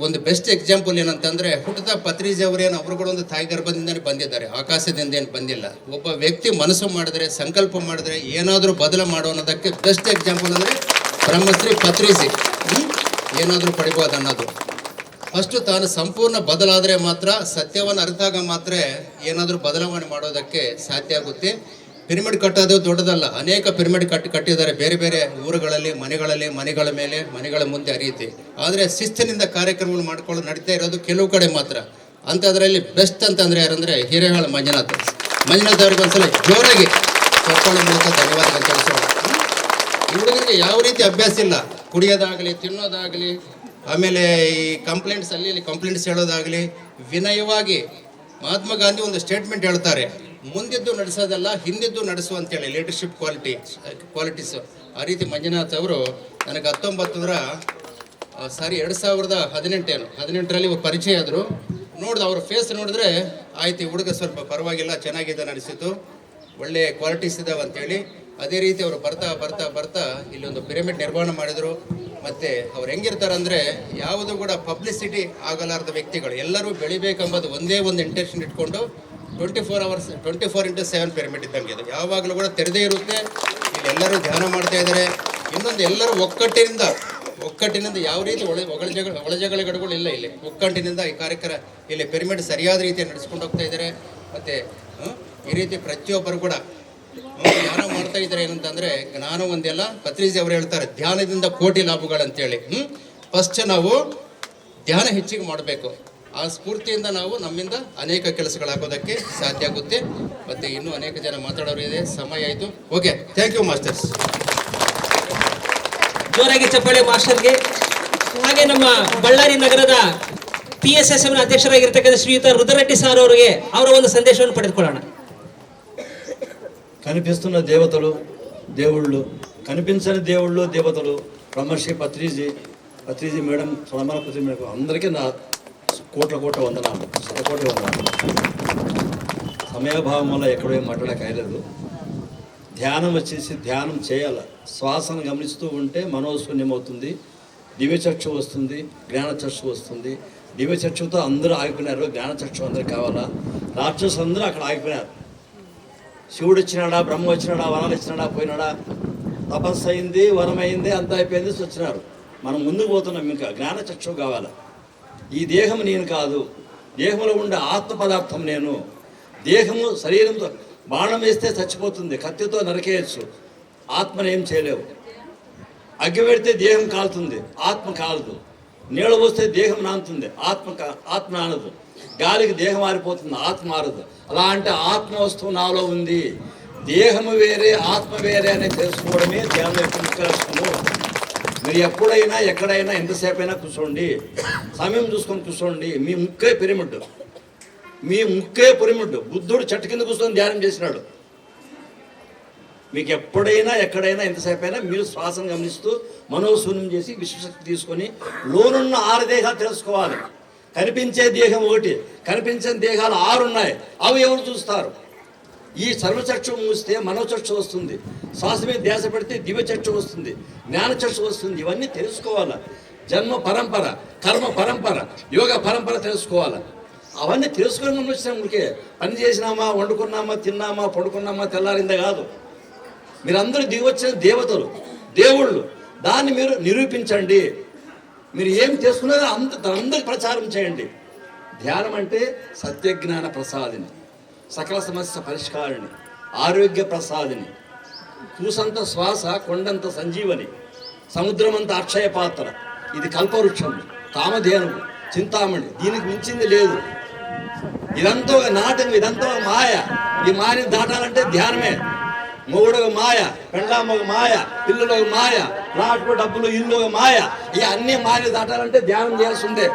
ಒಂದು ಬೆಸ್ಟ್ ಎಕ್ಸಾಂಪಲ್ ಏನಂತಂದರೆ, ಹುಟ್ಟದ ಪತ್ರಿಜಿ ಅವರೇನು ಅವರು ಕೂಡ ಒಂದು ತಾಯಿ ಗರ್ಭದಿಂದನೇ ಬಂದಿದ್ದಾರೆ, ಆಕಾಶದಿಂದ ಏನು ಬಂದಿಲ್ಲ. ಒಬ್ಬ ವ್ಯಕ್ತಿ ಮನಸ್ಸು ಮಾಡಿದ್ರೆ, ಸಂಕಲ್ಪ ಮಾಡಿದ್ರೆ ಏನಾದರೂ ಬದಲು ಮಾಡೋ ಅನ್ನೋದಕ್ಕೆ ಬೆಸ್ಟ್ ಎಕ್ಸಾಂಪಲ್ ಅಂದರೆ ಬ್ರಹ್ಮಶ್ರೀ ಪತ್ರಿಜಿ. ಏನಾದರೂ ಪಡಿಬೋದು ಅನ್ನೋದು. ಫಸ್ಟು ತಾನು ಸಂಪೂರ್ಣ ಬದಲಾದರೆ ಮಾತ್ರ, ಸತ್ಯವನ್ನು ಅರ್ಥಾಗ ಮಾತ್ರ ಏನಾದರೂ ಬದಲಾವಣೆ ಮಾಡೋದಕ್ಕೆ ಸಾಧ್ಯ ಆಗುತ್ತೆ. ಪಿರಮಿಡ್ ಕಟ್ಟೋದು ದೊಡ್ಡದಲ್ಲ, ಅನೇಕ ಪಿರಮಿಡ್ ಕಟ್ಟಿದ್ದಾರೆ ಬೇರೆ ಬೇರೆ ಊರುಗಳಲ್ಲಿ, ಮನೆಗಳ ಮೇಲೆ, ಮನೆಗಳ ಮುಂದೆ ಆ ರೀತಿ. ಆದರೆ ಶಿಸ್ತಿನಿಂದ ಕಾರ್ಯಕ್ರಮಗಳು ಮಾಡ್ಕೊಂಡು ನಡೀತಾ ಇರೋದು ಕೆಲವು ಕಡೆ ಮಾತ್ರ. ಅಂಥದ್ರಲ್ಲಿ ಬೆಸ್ಟ್ ಅಂತಂದರೆ ಯಾರಂದರೆ ಹಿರೇಹಾಳ ಮಂಜುನಾಥ್ ಅವ್ರಿಗೆ ಒಂದ್ಸಲ ಜೋರಾಗಿ ಚಪ್ಪಾಳೆ ಮೂಲಕ ಧನ್ಯವಾದಗಳು ತಿಳಿಸೋಣ. ಈ ಹುಡುಗರಿಗೆ ಯಾವ ರೀತಿ ಅಭ್ಯಾಸ ಇಲ್ಲ, ಕುಡಿಯೋದಾಗಲಿ, ತಿನ್ನೋದಾಗಲಿ, ಆಮೇಲೆ ಈ ಅಲ್ಲಿ ಕಂಪ್ಲೇಂಟ್ಸ್ ಹೇಳೋದಾಗಲಿ, ವಿನಯವಾಗಿ ಮಹಾತ್ಮ ಗಾಂಧಿ ಒಂದು ಸ್ಟೇಟ್ಮೆಂಟ್ ಹೇಳ್ತಾರೆ, ಮುಂದಿದ್ದು ನಡೆಸೋದಲ್ಲ ಹಿಂದಿದ್ದು ನಡೆಸು ಅಂತೇಳಿ, ಲೀಡರ್ಶಿಪ್ ಕ್ವಾಲಿಟೀಸ್. ಆ ರೀತಿ ಮಂಜುನಾಥ್ ಅವರು ನನಗೆ 2018ರಲ್ಲಿ ಇವ್ರು ಪರಿಚಯ ಆದರು. ನೋಡಿದೆ ಅವ್ರ ಫೇಸ್ ನೋಡಿದ್ರೆ ಆಯ್ತು, ಈ ಹುಡುಗ ಸ್ವಲ್ಪ ಪರವಾಗಿಲ್ಲ, ಚೆನ್ನಾಗಿದೆ ಅನಿಸಿತು, ಒಳ್ಳೆ ಕ್ವಾಲಿಟೀಸ್ ಇದ್ದಾವೆ ಅಂತೇಳಿ. ಅದೇ ರೀತಿ ಅವರು ಬರ್ತಾ ಬರ್ತಾ ಬರ್ತಾ ಇಲ್ಲೊಂದು ಪಿರಮಿಡ್ ನಿರ್ಮಾಣ ಮಾಡಿದರು. ಮತ್ತು ಅವ್ರು ಹೆಂಗಿರ್ತಾರೆ ಅಂದರೆ, ಯಾವುದು ಕೂಡ ಪಬ್ಲಿಸಿಟಿ ಆಗಲಾರ್ದ ವ್ಯಕ್ತಿಗಳು. ಎಲ್ಲರೂ ಬೆಳಿಬೇಕೆಂಬುದು ಒಂದೇ ಒಂದು ಇಂಟೆನ್ಷನ್ ಇಟ್ಕೊಂಡು 24/7 ಪಿರಮಿಡ್ ಇದ್ದಂಗೆ ಇದು. ಯಾವಾಗಲೂ ಕೂಡ ತೆರೆದೇ ಇರುತ್ತೆ. ಇಲ್ಲಿ ಎಲ್ಲರೂ ಧ್ಯಾನ ಮಾಡ್ತಾ ಇದ್ದಾರೆ. ಇನ್ನೊಂದು, ಎಲ್ಲರೂ ಒಕ್ಕಟ್ಟಿನಿಂದ ಯಾವ ರೀತಿ ಒಳಜಗಳಗಳು ಇಲ್ಲ. ಇಲ್ಲಿ ಒಕ್ಕಟ್ಟಿನಿಂದ ಈ ಕಾರ್ಯಕ್ರಮ, ಇಲ್ಲಿ ಪಿರಮಿಡ್ ಸರಿಯಾದ ರೀತಿಯಲ್ಲಿ ನಡೆಸ್ಕೊಂಡು ಹೋಗ್ತಾ ಇದ್ದಾರೆ. ಮತ್ತು ಈ ರೀತಿ ಪ್ರತಿಯೊಬ್ಬರು ಕೂಡ ಧ್ಯಾನ ಮಾಡ್ತಾ ಇದ್ದಾರೆ. ಏನಂತಂದರೆ, ಜ್ಞಾನ ಒಂದೆಲ್ಲ, ಪತ್ರಿಜಿ ಅವರು ಹೇಳ್ತಾರೆ, ಧ್ಯಾನದಿಂದ ಕೋಟಿ ಲಾಭಗಳಂತೇಳಿ. ಫಸ್ಟ್ ನಾವು ಧ್ಯಾನ ಹೆಚ್ಚಿಗೆ ಮಾಡಬೇಕು. ಆ ಸ್ಫೂರ್ತಿಯಿಂದ ನಾವು ನಮ್ಮಿಂದ ಅನೇಕ ಕೆಲಸಗಳಾಗೋದಕ್ಕೆ ಸಾಧ್ಯ ಆಗುತ್ತೆ. ಮತ್ತು ಇನ್ನೂ ಅನೇಕ ಜನ ಮಾತಾಡೋರು ಇದೆ, ಸಮಯ ಆಯಿತು. Okay, thank you masters. ಜೋರಾಗಿ ಚಪ್ಪಾಳೆ ಮಾಸ್ಟರ್ಗೆ. ಹಾಗೆ ನಮ್ಮ ಬಳ್ಳಾರಿ ನಗರದ PSSM ಅಧ್ಯಕ್ಷರಾಗಿರ್ತಕ್ಕಂಥ ಶ್ರೀಯುತ ರುದ್ರರೆಡ್ಡಿ ಸಾರ್ ಅವರಿಗೆ ಅವರ ಒಂದು ಸಂದೇಶವನ್ನು ಪಡೆದುಕೊಳ್ಳೋಣ. కనిపిస్తున్న దేవుళ్ళు కనిపించని దేవతలు బ్రహ్మశ్రీ పత్రిజీ మేడం, సోమల పత్రిజీ మేడం అందరికీ నా కోట్ల వందనాలు, శతకోటి వందనాలు. సమయాభావం వల్ల ఎక్కడో మాట్లాడక అయ్యలేదు. ధ్యానం వచ్చేసి ధ్యానం చేయాలి. శ్వాసను గమనిస్తూ ఉంటే మనోశూన్యమవుతుంది, దివ్యచక్షు వస్తుంది, జ్ఞానచక్షు వస్తుంది. దివ్యచక్షుతో అందరూ ఆగిపోయినారు, జ్ఞానచక్షు అందరికి కావాలా. రాక్షసులు అందరూ అక్కడ ఆగిపోయినారు. శివుడు వచ్చినాడా, బ్రహ్మ వచ్చినాడా, వరాలు ఇచ్చినాడా, పోయినాడా, తపస్సు అయింది, వరం అయింది, అంతా అయిపోయింది, వచ్చినారు. మనం ముందుకు పోతున్నాం. ఇంకా జ్ఞానచక్షు కావాలి. ఈ దేహం నేను కాదు, దేహంలో ఉండే ఆత్మ పదార్థం నేను. దేహము శరీరంతో బాణం వేస్తే చచ్చిపోతుంది, కత్తితో నరికేయచ్చు, ఆత్మను ఏం చేయలేవు. అగ్గి పెడితే దేహం కాలుతుంది, ఆత్మ కాలదు. నీళ్ళ పోస్తే దేహం నానుతుంది, ఆత్మ నానదు. గాలికి దేహం మారిపోతుంది, ఆత్మ మారదు. అలా అంటే ఆత్మ వస్తువు నాలో ఉంది, దేహము వేరే ఆత్మ వేరే అని తెలుసుకోవడమే ధ్యానం యొక్క ముఖ్య లక్షణము. మీరు ఎప్పుడైనా ఎక్కడైనా ఎంతసేపు అయినా కూర్చోండి, సమయం చూసుకొని కూర్చోండి. మీ ముక్కే పిరమిడ్. బుద్ధుడు చెట్టు కింద కూర్చొని ధ్యానం చేసినాడు. మీకు ఎప్పుడైనా ఎక్కడైనా ఎంతసేపు అయినా మీరు శ్వాసను గమనిస్తూ మనోశూన్యం చేసి విశ్వశక్తి తీసుకొని లోనున్న 6 దేహాలు తెలుసుకోవాలి. కనిపించే దేహం ఒకటి, కనిపించని దేహాలు 6 ఉన్నాయి. అవి ఎవరు చూస్తారు? ఈ సర్వచక్షు మూస్తే మనోచక్షు వస్తుంది, శ్వాస మీద ధ్యాస పెడితే దివ్యచక్షు వస్తుంది, జ్ఞానచక్షు వస్తుంది. ఇవన్నీ తెలుసుకోవాలి. జన్మ పరంపర, కర్మ పరంపర, యోగ పరంపర తెలుసుకోవాలి. అవన్నీ తెలుసుకుని మనం వచ్చినాం. ఊరికే పని చేసినామా, వండుకున్నామా, తిన్నామా, పడుకున్నామా, తెల్లారిందే కాదు. మీరందరూ దిగొచ్చిన దేవతలు, దేవుళ్ళు. దాన్ని మీరు నిరూపించండి. మీరు ఏం చేసుకున్నారో అందరికి ప్రచారం చేయండి. ధ్యానం అంటే సత్యజ్ఞాన ప్రసాదిని, సకల సమస్య పరిష్కారిణి, ఆరోగ్య ప్రసాదిని, కూసంత శ్వాస కొండంత సంజీవని, సముద్రమంత అక్షయ పాత్ర, ఇది కల్పవృక్షం, కామధేను, చింతామణి, దీనికి మించింది లేదు. ఇదంతా ఒక నాటకం, ఇదంతా ఒక మాయ. ఈ మాయని దాటాలంటే ధ్యానమే. మొగుడు ఒక మాయ, పెండామ ఒక మాయ, పిల్లలు ఒక మాయ, నాటుకో డబ్బులు ఇల్లు ఒక మాయ. ఈ అన్ని మాయని దాటాలంటే ధ్యానం చేయాల్సిందే.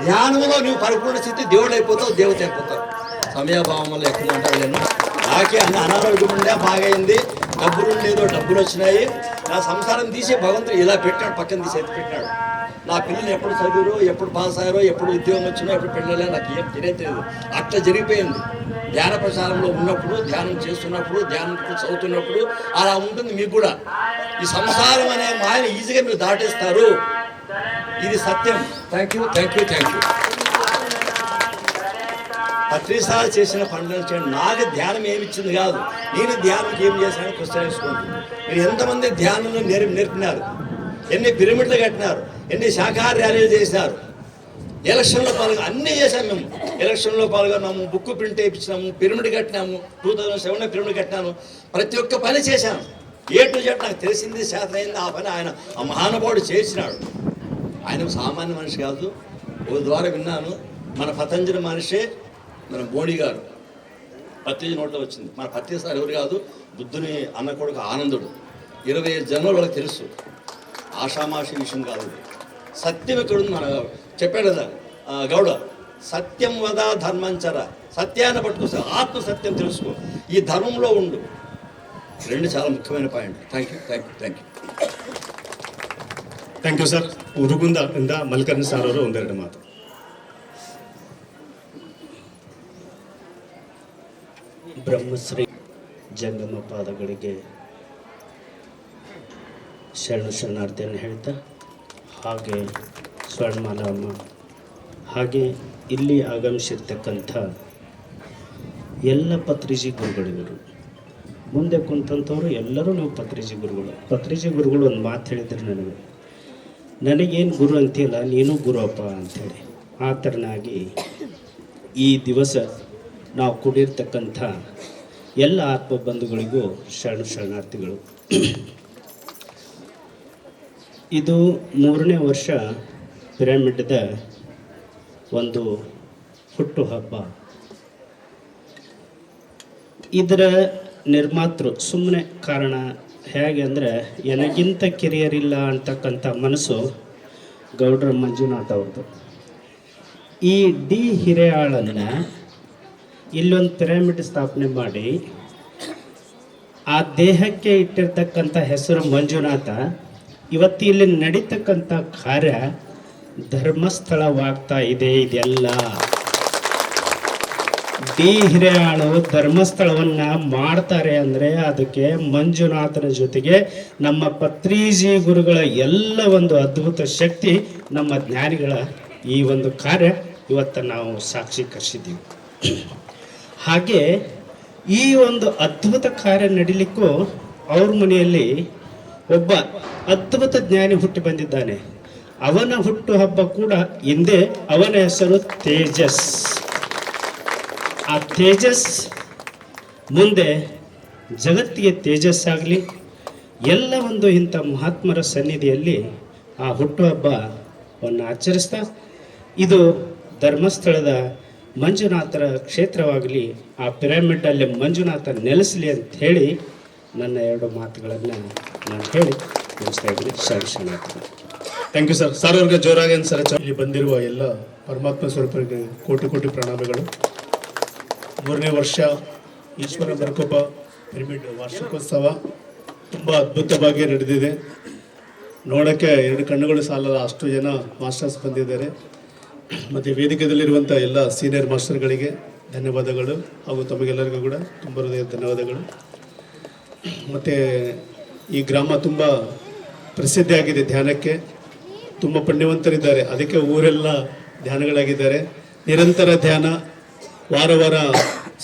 ధ్యానంలో నువ్వు పరిపూర్ణ స్థితి దేవుడు అయిపోతావు, దేవత అయిపోతావు. సమయాభావం వల్ల ఎక్కడ మాట్లాడలేను. నాకే అనారోగ్యం ఉండే బాగైంది, డబ్బులు ఉండేదో డబ్బులు వచ్చినాయి. నా సంసారం తీసి భగవంతుడు ఇలా పెట్టాడు, పక్కన తీసి ఎత్తి పెట్టాడు. నా పిల్లలు ఎప్పుడు చదివారో, ఎప్పుడు పాస్ అయ్యారో, ఎప్పుడు ఉద్యోగం వచ్చినో, ఎప్పుడు పెళ్ళలే నాకు ఏం తెలియదు. అట్లా జరిగిపోయింది. ధ్యాన ప్రచారంలో ఉన్నప్పుడు, ధ్యానం చేస్తున్నప్పుడు, ధ్యానం చదువుతున్నప్పుడు అలా ఉంటుంది మీకు కూడా. ఈ సంసారం అనే మాయను ఈజీగా మీరు దాటేస్తారు. ఇది సత్యం. Thank you, thank you, thank you. ప్రతిసారి చేసిన పనులను చేయండి. నాకు ధ్యానం ఏమిచ్చింది కాదు, నేను ధ్యానంకి ఏం చేశాను క్వశ్చన్ వేసుకోండి. మీరు ఎంతమంది ధ్యానంలో నేర్పినారు, ఎన్ని పిరమిడ్లు కట్టినారు, ఎన్ని శాఖాహార ర్యాలీలు చేసినారు, ఎలక్షన్లో అన్నీ చేశాము. మేము ఎలక్షన్లో పాల్గొన్నాము, బుక్ ప్రింట్ వేయించినాము, పిరమిడ్ కట్టినాము. 2007 పిరమిడ్ కట్టినాము. ప్రతి ఒక్క పని చేశాను. A to Z నాకు తెలిసింది, శాతం అయింది. ఆ పని ఆయన, ఆ మహానుభావుడు చేసినాడు. ఆయన సామాన్య మనిషి కాదు. ఓ ద్వారా విన్నాను, మన పతంజలి మనిషే మన మోడీ గారు. పత్రిజీ నోట్లో వచ్చింది. మన పత్రిజీ సార్ ఎవరు కాదు, బుద్ధుని అన్న కొడుకు ఆనందుడు. 25 జన్మలు వాళ్ళకి తెలుసు. ఆషామాషి విషయం కాదు. సత్యం ఎక్కడుంది మన చెప్పాడు కదా గౌడ, సత్యం వద ధర్మంచర, సత్యాన్ని పట్టుకొస్తే ఆత్మ సత్యం తెలుసుకో, ఈ ధర్మంలో ఉండు. రెండు చాలా ముఖ్యమైన point. Thank you, thank you, thank you. Thank you sir. Urugunda Mallikarjuna sir ಅವರು ಒಂದೆರಡು ಮಾತು. ಬ್ರಹ್ಮಶ್ರೀ ಜಂಗಮ ಪಾದಗಳಿಗೆ ಶರಣಾರ್ಥಿಯನ್ನು ಹೇಳ್ತಾ, ಹಾಗೆ ಸ್ವರ್ಣಮಾಲ ಅಮ್ಮ, ಹಾಗೆ ಇಲ್ಲಿ ಆಗಮಿಸಿರ್ತಕ್ಕಂಥ ಎಲ್ಲ ಪತ್ರಿಜಿ ಗುರುಗಳಿವರು, ಮುಂದೆ ಕುಂತಂಥವ್ರು ಎಲ್ಲರೂ ನೀವು ಪತ್ರಿಜಿ ಗುರುಗಳು. ಪತ್ರಿಜಿ ಗುರುಗಳು ಒಂದು ಮಾತು ಹೇಳಿದ್ರು ನನಗೇನು ಗುರು ಅಂತಿಲ್ಲ, ನೀನು ಗುರುವಪ್ಪ ಅಂಥೇಳಿ. ಆ ಥರನಾಗಿ ಈ ದಿವಸ ನಾವು ಕೂಡಿರ್ತಕ್ಕಂಥ ಎಲ್ಲ ಆತ್ಮಬಂಧುಗಳಿಗೂ ಶರಣಾರ್ಥಿಗಳು. ಇದು 3ನೇ ವರ್ಷ ಪಿರಮಿಡ್ದ ಒಂದು ಹುಟ್ಟುಹಬ್ಬ. ಇದರ ನಿರ್ಮಾತೃ ಸುಮ್ಮನೆ ಕಾರಣ ಹೇಗೆ ಅಂದರೆ, ನನಗಿಂತ ಕಿರಿಯರಿಲ್ಲ ಅಂತಕ್ಕಂಥ ಮನಸ್ಸು ಗೌಡ್ರ ಮಂಜುನಾಥ್ ಅವ್ರದ್ದು. ಈ ಡಿ ಹಿರೇಯಾಳನ್ನು ಇಲ್ಲೊಂದು ಪಿರಮಿಡ್ ಸ್ಥಾಪನೆ ಮಾಡಿ ಆ ದೇಹಕ್ಕೆ ಇಟ್ಟಿರ್ತಕ್ಕಂಥ ಹೆಸರು ಮಂಜುನಾಥ. ಇವತ್ತು ಇಲ್ಲಿ ನಡೀತಕ್ಕಂಥ ಕಾರ್ಯ ಧರ್ಮಸ್ಥಳವಾಗ್ತಾ ಇದೆ. ಇದೆಲ್ಲ ಡಿ ಹಿರೇಯಾಳು ಧರ್ಮಸ್ಥಳವನ್ನು ಮಾಡ್ತಾರೆ ಅಂದರೆ ಅದಕ್ಕೆ ಮಂಜುನಾಥನ ಜೊತೆಗೆ ನಮ್ಮ ಪತ್ರಿಜಿ ಗುರುಗಳ ಎಲ್ಲ ಒಂದು ಅದ್ಭುತ ಶಕ್ತಿ, ನಮ್ಮ ಜ್ಞಾನಿಗಳ ಈ ಒಂದು ಕಾರ್ಯ ಇವತ್ತು ನಾವು ಸಾಕ್ಷೀಕರಿಸಿದ್ದೀವಿ. ಹಾಗೆ ಈ ಒಂದು ಅದ್ಭುತ ಕಾರ್ಯ ನಡೀಲಿಕ್ಕೂ ಅವ್ರ ಮನೆಯಲ್ಲಿ ಒಬ್ಬ ಅದ್ಭುತ ಜ್ಞಾನಿ ಹುಟ್ಟಿ ಬಂದಿದ್ದಾನೆ. ಅವನ ಹುಟ್ಟುಹಬ್ಬ ಕೂಡ ಹಿಂದೆ. ಅವನ ಹೆಸರು ತೇಜಸ್. ಆ ತೇಜಸ್ ಮುಂದೆ ಜಗತ್ತಿಗೆ ತೇಜಸ್ಸಾಗಲಿ. ಎಲ್ಲ ಒಂದು ಇಂಥ ಮಹಾತ್ಮರ ಸನ್ನಿಧಿಯಲ್ಲಿ ಆ ಹುಟ್ಟುಹಬ್ಬವನ್ನು ಆಚರಿಸ್ತಾ, ಇದು ಧರ್ಮಸ್ಥಳದ ಮಂಜುನಾಥರ ಕ್ಷೇತ್ರವಾಗಲಿ, ಆ ಪಿರಮಿಡ್ಡಲ್ಲಿ ಮಂಜುನಾಥ ನೆಲೆಸಲಿ ಅಂತ ಹೇಳಿ ನನ್ನ 2 ಮಾತುಗಳನ್ನು ನಾನು ಹೇಳಿ ಮುಗಿಸ್ತಾ ಇದ್ದೀನಿ. ಶರಣಾರ್ಥಿ. Thank you sir. ಸರ್ ಅವ್ರಿಗೆ ಜೋರಾಗಿ ಸರ್. ಇಲ್ಲಿ ಬಂದಿರುವ ಎಲ್ಲ ಪರಮಾತ್ಮ ಸ್ವರೂಪರಿಗೆ ಕೋಟಿ ಕೋಟಿ ಪ್ರಣಾಮಗಳು. 3ನೇ ವರ್ಷ ಈಶ್ವರ ಮೆರ್ಕೊಬ್ಬ ಪಿರಮಿಡ್ ವಾರ್ಷಿಕೋತ್ಸವ ತುಂಬ ಅದ್ಭುತವಾಗಿ ನಡೆದಿದೆ. ನೋಡೋಕ್ಕೆ 2 ಕಣ್ಣುಗಳು ಸಾಲಲ್ಲ, ಅಷ್ಟು ಜನ ಮಾಸ್ಟರ್ಸ್ ಬಂದಿದ್ದಾರೆ. ಮತ್ತು ವೇದಿಕೆಯಲ್ಲಿರುವಂಥ ಎಲ್ಲ ಸೀನಿಯರ್ ಮಾಸ್ಟರ್ಗಳಿಗೆ ಧನ್ಯವಾದಗಳು, ಹಾಗೂ ತಮಗೆಲ್ಲರಿಗೂ ಕೂಡ ತುಂಬ ಹೃದಯದ ಧನ್ಯವಾದಗಳು. ಮತ್ತು ಈ ಗ್ರಾಮ ತುಂಬ ಪ್ರಸಿದ್ಧಿಯಾಗಿದೆ ಧ್ಯಾನಕ್ಕೆ. ತುಂಬ ಪುಣ್ಯವಂತರಿದ್ದಾರೆ, ಅದಕ್ಕೆ ಊರೆಲ್ಲ ಧ್ಯಾನಗಳಾಗಿದ್ದಾರೆ. ನಿರಂತರ ಧ್ಯಾನ, ವಾರ ವಾರ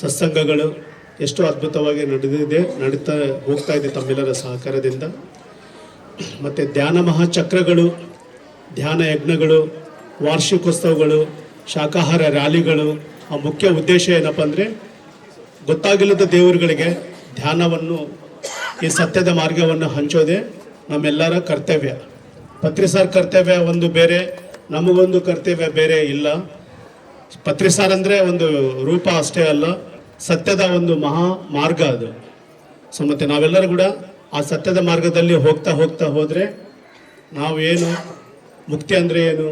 ಸತ್ಸಂಗಗಳು ಎಷ್ಟು ಅದ್ಭುತವಾಗಿ ನಡೀತಾ ಹೋಗ್ತಾ ಇದೆ ತಮ್ಮೆಲ್ಲರ ಸಹಕಾರದಿಂದ. ಮತ್ತು ಧ್ಯಾನ ಮಹಾಚಕ್ರಗಳು, ಧ್ಯಾನ ಯಜ್ಞಗಳು, ವಾರ್ಷಿಕೋತ್ಸವಗಳು, ಶಾಖಾಹಾರ ರ್ಯಾಲಿಗಳು. ಆ ಮುಖ್ಯ ಉದ್ದೇಶ ಏನಪ್ಪ ಅಂದರೆ, ಗೊತ್ತಾಗಿಲ್ಲದ ದೇವರುಗಳಿಗೆ ಧ್ಯಾನವನ್ನು ಈ ಸತ್ಯದ ಮಾರ್ಗವನ್ನು ಹಂಚೋದೇ ನಮ್ಮೆಲ್ಲರ ಕರ್ತವ್ಯ. ಪತ್ರಿಸಾರ್ ಕರ್ತವ್ಯ ಒಂದು ಬೇರೆ, ನಮಗೊಂದು ಕರ್ತವ್ಯ ಬೇರೆ ಇಲ್ಲ. ಪತ್ರಿಸಾರ್ ಅಂದರೆ ಒಂದು ರೂಪ ಅಷ್ಟೇ ಅಲ್ಲ, ಸತ್ಯದ ಒಂದು ಮಹಾ ಮಾರ್ಗ ಅದು. ಸೊ ಮತ್ತು ನಾವೆಲ್ಲರೂ ಕೂಡ ಆ ಸತ್ಯದ ಮಾರ್ಗದಲ್ಲಿ ಹೋಗ್ತಾ ಹೋದರೆ ನಾವು ಏನು ಮುಕ್ತಿ ಅಂದರೆ ಏನು,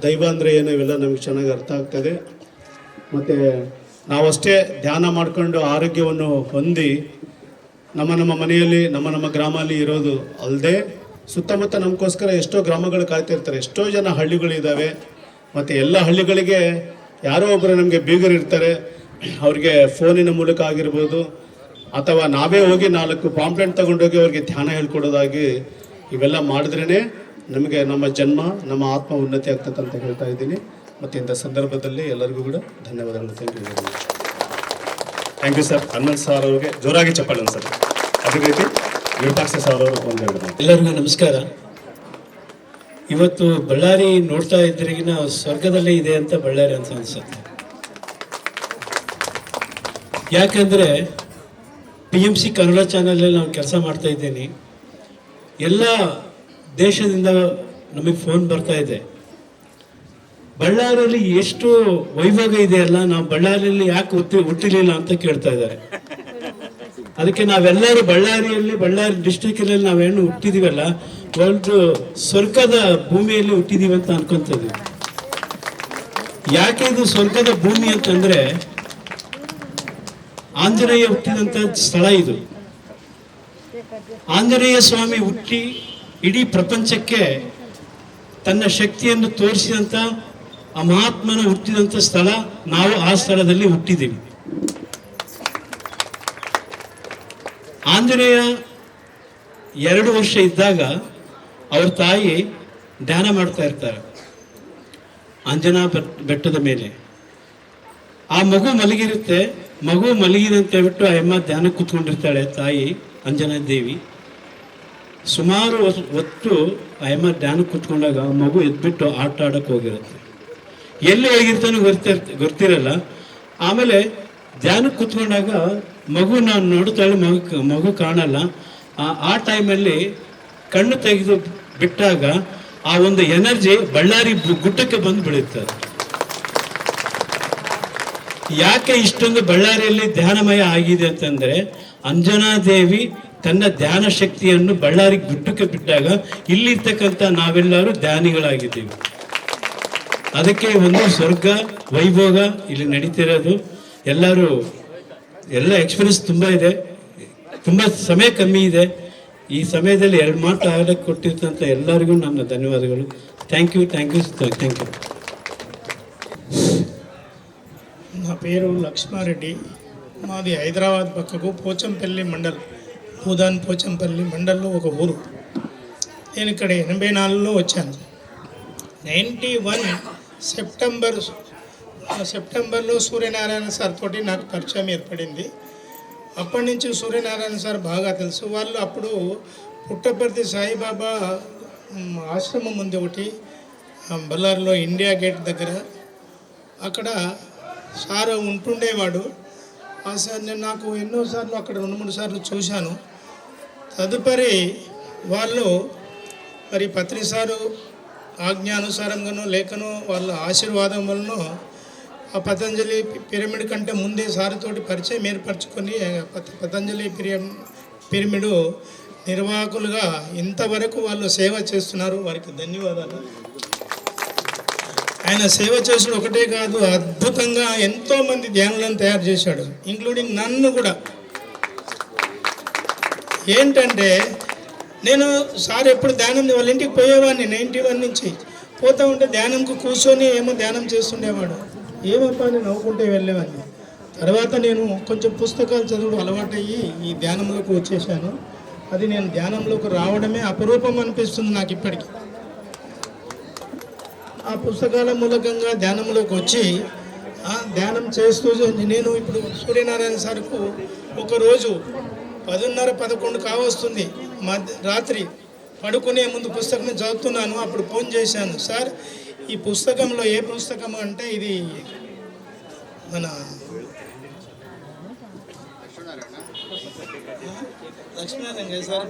ದೈವ ಅಂದರೆ ಏನು, ಇವೆಲ್ಲ ನಮಗೆ ಚೆನ್ನಾಗಿ ಅರ್ಥ ಆಗ್ತದೆ. ಮತ್ತು ನಾವಷ್ಟೇ ಧ್ಯಾನ ಮಾಡಿಕೊಂಡು ಆರೋಗ್ಯವನ್ನು ಹೊಂದಿ ನಮ್ಮ ಮನೆಯಲ್ಲಿ ನಮ್ಮ ಗ್ರಾಮಲ್ಲಿ ಇರೋದು ಅಲ್ಲದೆ ಸುತ್ತಮುತ್ತ ನಮಗೋಸ್ಕರ ಎಷ್ಟೋ ಗ್ರಾಮಗಳು ಕಾಯ್ತಿರ್ತಾರೆ. ಎಷ್ಟೋ ಜನ ಹಳ್ಳಿಗಳಿದ್ದಾವೆ. ಮತ್ತು ಎಲ್ಲ ಹಳ್ಳಿಗಳಿಗೆ ಯಾರೋ ಒಬ್ಬರು ನಮಗೆ ಬೀಗರು ಇರ್ತಾರೆ. ಅವ್ರಿಗೆ ಫೋನಿನ ಮೂಲಕ ಆಗಿರ್ಬೋದು, ಅಥವಾ ನಾವೇ ಹೋಗಿ 4 ಪಾಂಪ್ಲೆಂಟ್ ತೊಗೊಂಡೋಗಿ ಅವ್ರಿಗೆ ಧ್ಯಾನ ಹೇಳ್ಕೊಡೋದಾಗಿ ಇವೆಲ್ಲ ಮಾಡಿದ್ರೇ ನಮಗೆ ನಮ್ಮ ಜನ್ಮ, ನಮ್ಮ ಆತ್ಮ ಉನ್ನತಿ ಆಗ್ತದೆ ಅಂತ ಹೇಳ್ತಾ ಇದ್ದೀನಿ. ಮತ್ತು ಇಂಥ ಸಂದರ್ಭದಲ್ಲಿ ಎಲ್ಲರಿಗೂ ಕೂಡ ಧನ್ಯವಾದಗಳು. Thank you sir. Hanumanth sir ಅವ್ರಿಗೆ ಜೋರಾಗಿ ಚಪ್ಪಾಳೆ ಸರ್. ಅದೇ ರೀತಿ ವಿರೂಪಾಕ್ಷ ಸರ್ ಅವರು ಒಂದು ಹೇಳಿದ್ರು. ಎಲ್ಲರಿಗೂ ನಮಸ್ಕಾರ. ಇವತ್ತು ಬಳ್ಳಾರಿ ನೋಡ್ತಾ ಇದ್ರಿಗಿನ ಸ್ವರ್ಗದಲ್ಲೇ ಇದೆ ಅಂತ ಬಳ್ಳಾರಿ ಅಂತ ಅನ್ಸುತ್ತೆ. ಯಾಕಂದರೆ PMC ಕನ್ನಡ ಚಾನಲಲ್ಲಿ ನಾನು ಕೆಲಸ ಮಾಡ್ತಾ ಇದ್ದೀನಿ. ಎಲ್ಲ ದೇಶದಿಂದ ನಮಗೆ ಫೋನ್ ಬರ್ತಾ ಇದೆ, ಬಳ್ಳಾರಿಯಲ್ಲಿ ಎಷ್ಟು ವೈಭವ ಇದೆಯಲ್ಲ, ನಾವು ಬಳ್ಳಾರಿಯಲ್ಲಿ ಯಾಕೆ ಹುಟ್ಟಿರಲಿಲ್ಲ ಅಂತ ಕೇಳ್ತಾ ಇದ್ದಾರೆ. ಅದಕ್ಕೆ ನಾವೆಲ್ಲರೂ ಬಳ್ಳಾರಿ ಡಿಸ್ಟ್ರಿಕ್ಟಲ್ಲಿ ನಾವೇನು ಹುಟ್ಟಿದೀವಲ್ಲ, ಒಂದು ಸ್ವರ್ಗದ ಭೂಮಿಯಲ್ಲಿ ಹುಟ್ಟಿದೀವಿ ಅಂತ ಅನ್ಕೊಂತಿದ್ವಿ. ಯಾಕೆ ಇದು ಸ್ವರ್ಗದ ಭೂಮಿ ಅಂತಂದ್ರೆ, ಆಂಜನೇಯ ಹುಟ್ಟಿದಂಥ ಸ್ಥಳ ಇದು. ಆಂಜನೇಯ ಸ್ವಾಮಿ ಹುಟ್ಟಿ ಇಡೀ ಪ್ರಪಂಚಕ್ಕೆ ತನ್ನ ಶಕ್ತಿಯನ್ನು ತೋರಿಸಿದಂಥ ಆ ಮಹಾತ್ಮನ ಹುಟ್ಟಿದಂಥ ಸ್ಥಳ. ನಾವು ಆ ಸ್ಥಳದಲ್ಲಿ ಹುಟ್ಟಿದ್ದೀವಿ. ಆಂಜನೇಯ 2 ವರ್ಷ ಇದ್ದಾಗ ಅವ್ರ ತಾಯಿ ಧ್ಯಾನ ಮಾಡ್ತಾ ಇರ್ತಾರೆ ಅಂಜನಾ ಬೆಟ್ಟದ ಮೇಲೆ. ಆ ಮಗು ಮಲಗಿರುತ್ತೆ. ಮಗು ಮಲಗಿದೆ ಅಂತ ಹೇಳ್ಬಿಟ್ಟು ಆ ಅಮ್ಮ ಧ್ಯಾನಕ್ಕೆ ಕೂತ್ಕೊಂಡಿರ್ತಾಳೆ ತಾಯಿ ಅಂಜನಾ ದೇವಿ. ಸುಮಾರು ಹೊತ್ತು ಆ ಅಮ್ಮ ಧ್ಯಾನಕ್ಕೆ ಕೂತ್ಕೊಂಡಾಗ ಆ ಮಗು ಎದ್ಬಿಟ್ಟು ಆಟ ಆಡಕ್ಕೆ ಹೋಗಿರುತ್ತೆ. ಎಲ್ಲಿ ಹೋಗಿರ್ತಾನೋ ಗೊತ್ತಿರಲ್ಲ. ಆಮೇಲೆ ಧ್ಯಾನಕ್ಕೆ ಕೂತ್ಕೊಂಡಾಗ ಮಗು ನಾನು ನೋಡ್ತಾಳೆ, ಮಗು ಕಾಣಲ್ಲ. ಆ ಟೈಮಲ್ಲಿ ಕಣ್ಣು ತೆಗೆದು ಬಿಟ್ಟಾಗ ಆ ಒಂದು ಎನರ್ಜಿ ಬಳ್ಳಾರಿ ಗುಡ್ಡಕ್ಕೆ ಬಂದು ಬೀಳುತ್ತದೆ. ಯಾಕೆ ಇಷ್ಟೊಂದು ಬಳ್ಳಾರಿಯಲ್ಲಿ ಧ್ಯಾನಮಯ ಆಗಿದೆ ಅಂತಂದರೆ, ಅಂಜನಾದೇವಿ ತನ್ನ ಧ್ಯಾನ ಶಕ್ತಿಯನ್ನು ಬಳ್ಳಾರಿ ಗುಡ್ಡಕ್ಕೆ ಬಿಟ್ಟಾಗ ಇಲ್ಲಿರ್ತಕ್ಕಂಥ ನಾವೆಲ್ಲರೂ ಧ್ಯಾನಿಗಳಾಗಿದ್ದೀವಿ. ಅದಕ್ಕೆ ಒಂದು ಸ್ವರ್ಗ ವೈಭೋಗ ಇಲ್ಲಿ ನಡೀತಿರೋದು. ಎಲ್ಲ ಎಕ್ಸ್ಪೀರಿಯನ್ಸ್ ತುಂಬ ಇದೆ, ತುಂಬ ಸಮಯ ಕಮ್ಮಿ ಇದೆ. ಈ ಸಮಯದಲ್ಲಿ 2 ಮಾತು ಆಗಕ್ಕೆ ಕೊಟ್ಟಿರ್ತಂಥ ಎಲ್ಲರಿಗೂ ನನ್ನ ಧನ್ಯವಾದಗಳು. Thank you. నా పేరు లక్ష్మారెడ్డి. మాది హైదరాబాద్ పక్కకు పోచంపల్లి మండల్, భూదాన్ పోచంపల్లి మండల్లో ఒక ఊరు. నేను ఇక్కడ 84లో వచ్చాను. 91 సెప్టెంబర్లో సూర్యనారాయణ సార్ తోటి నాకు పరిచయం ఏర్పడింది. అప్పటి నుంచి సూర్యనారాయణ సార్ బాగా తెలుసు. వాళ్ళు అప్పుడు పుట్టపర్తి సాయిబాబా ఆశ్రమం ఉంది ఒకటి బళ్ళారిలో, ఇండియా గేట్ దగ్గర. అక్కడ సార్ ఉంటుండేవాడు. ఆ సార్ నేను నాకు ఎన్నోసార్లు అక్కడ 2-3 సార్లు చూశాను. తదుపరి వాళ్ళు మరి పత్రి సారు ఆజ్ఞానుసారంగానో లేకనో వాళ్ళ ఆశీర్వాదం వలన ఆ పతంజలి పిరమిడ్ కంటే ముందే సారుతోటి పరిచయం ఏర్పరచుకొని పతంజలి పిరమిడ్ నిర్వాహకులుగా ఇంతవరకు వాళ్ళు సేవ చేస్తున్నారు. వారికి ధన్యవాదాలు. ఆయన సేవ చేసిన ఒకటే కాదు, అద్భుతంగా ఎంతోమంది ధ్యానులను తయారు చేశాడు, ఇంక్లూడింగ్ నన్ను కూడా. ఏంటంటే నేను సార్ ఎప్పుడు ధ్యానం వాళ్ళ ఇంటికి పోయేవాడిని. 91 నుంచి పోతూ ఉంటే ధ్యానంకు కూర్చొని ఏమో ధ్యానం చేస్తుండేవాడు. ఏమప్పా అని నవ్వుకుంటే వెళ్ళేవాడిని. తర్వాత నేను కొంచెం పుస్తకాలు చదువుడు అలవాటయ్యి ఈ ధ్యానంలోకి వచ్చేసాను. అది నేను ధ్యానంలోకి రావడమే అపరూపం అనిపిస్తుంది నాకు ఇప్పటికీ. ఆ పుస్తకాల మూలకంగా ధ్యానంలోకి వచ్చి ధ్యానం చేస్తూ నేను ఇప్పుడు సూర్యనారాయణ సార్కు ఒకరోజు 10:30-11 కావస్తుంది రాత్రి పడుకునే ముందు పుస్తకం చదువుతున్నాను. అప్పుడు ఫోన్ చేశాను, సార్ ఈ పుస్తకంలో ఏ పుస్తకం అంటే ఇది మన లక్ష్మీనారాయణ గారు సార్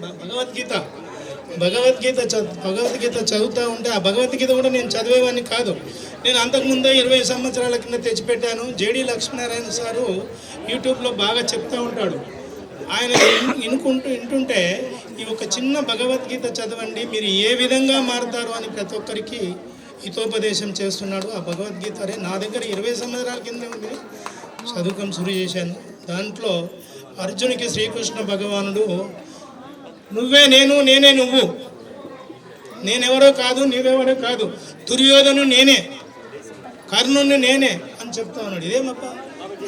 భగవద్గీత చదువుతూ ఉంటే ఆ భగవద్గీత కూడా నేను చదివేవాడిని కాదు. నేను అంతకుముందే 20 సంవత్సరాల కింద తెచ్చిపెట్టాను. జేడి లక్ష్మీనారాయణ సారు యూట్యూబ్లో బాగా చెప్తూ ఉంటాడు. ఆయన వింటుంటే ఈ ఒక చిన్న భగవద్గీత చదవండి, మీరు ఏ విధంగా మారుతారు అని ప్రతి ఒక్కరికి హితోపదేశం చేస్తున్నాడు. ఆ భగవద్గీత నా దగ్గర 20 సంవత్సరాల కింద ఉంది, చదువుకొని శురు చేశాను. దాంట్లో అర్జునికి శ్రీకృష్ణ భగవానుడు నువ్వే నేను, నేనే నువ్వు, నేనెవరో కాదు, నీవెవరో కాదు, దుర్యోధను నేనే, కర్ణుని నేనే అని చెప్తా ఉన్నాడు. ఇదేమప్ప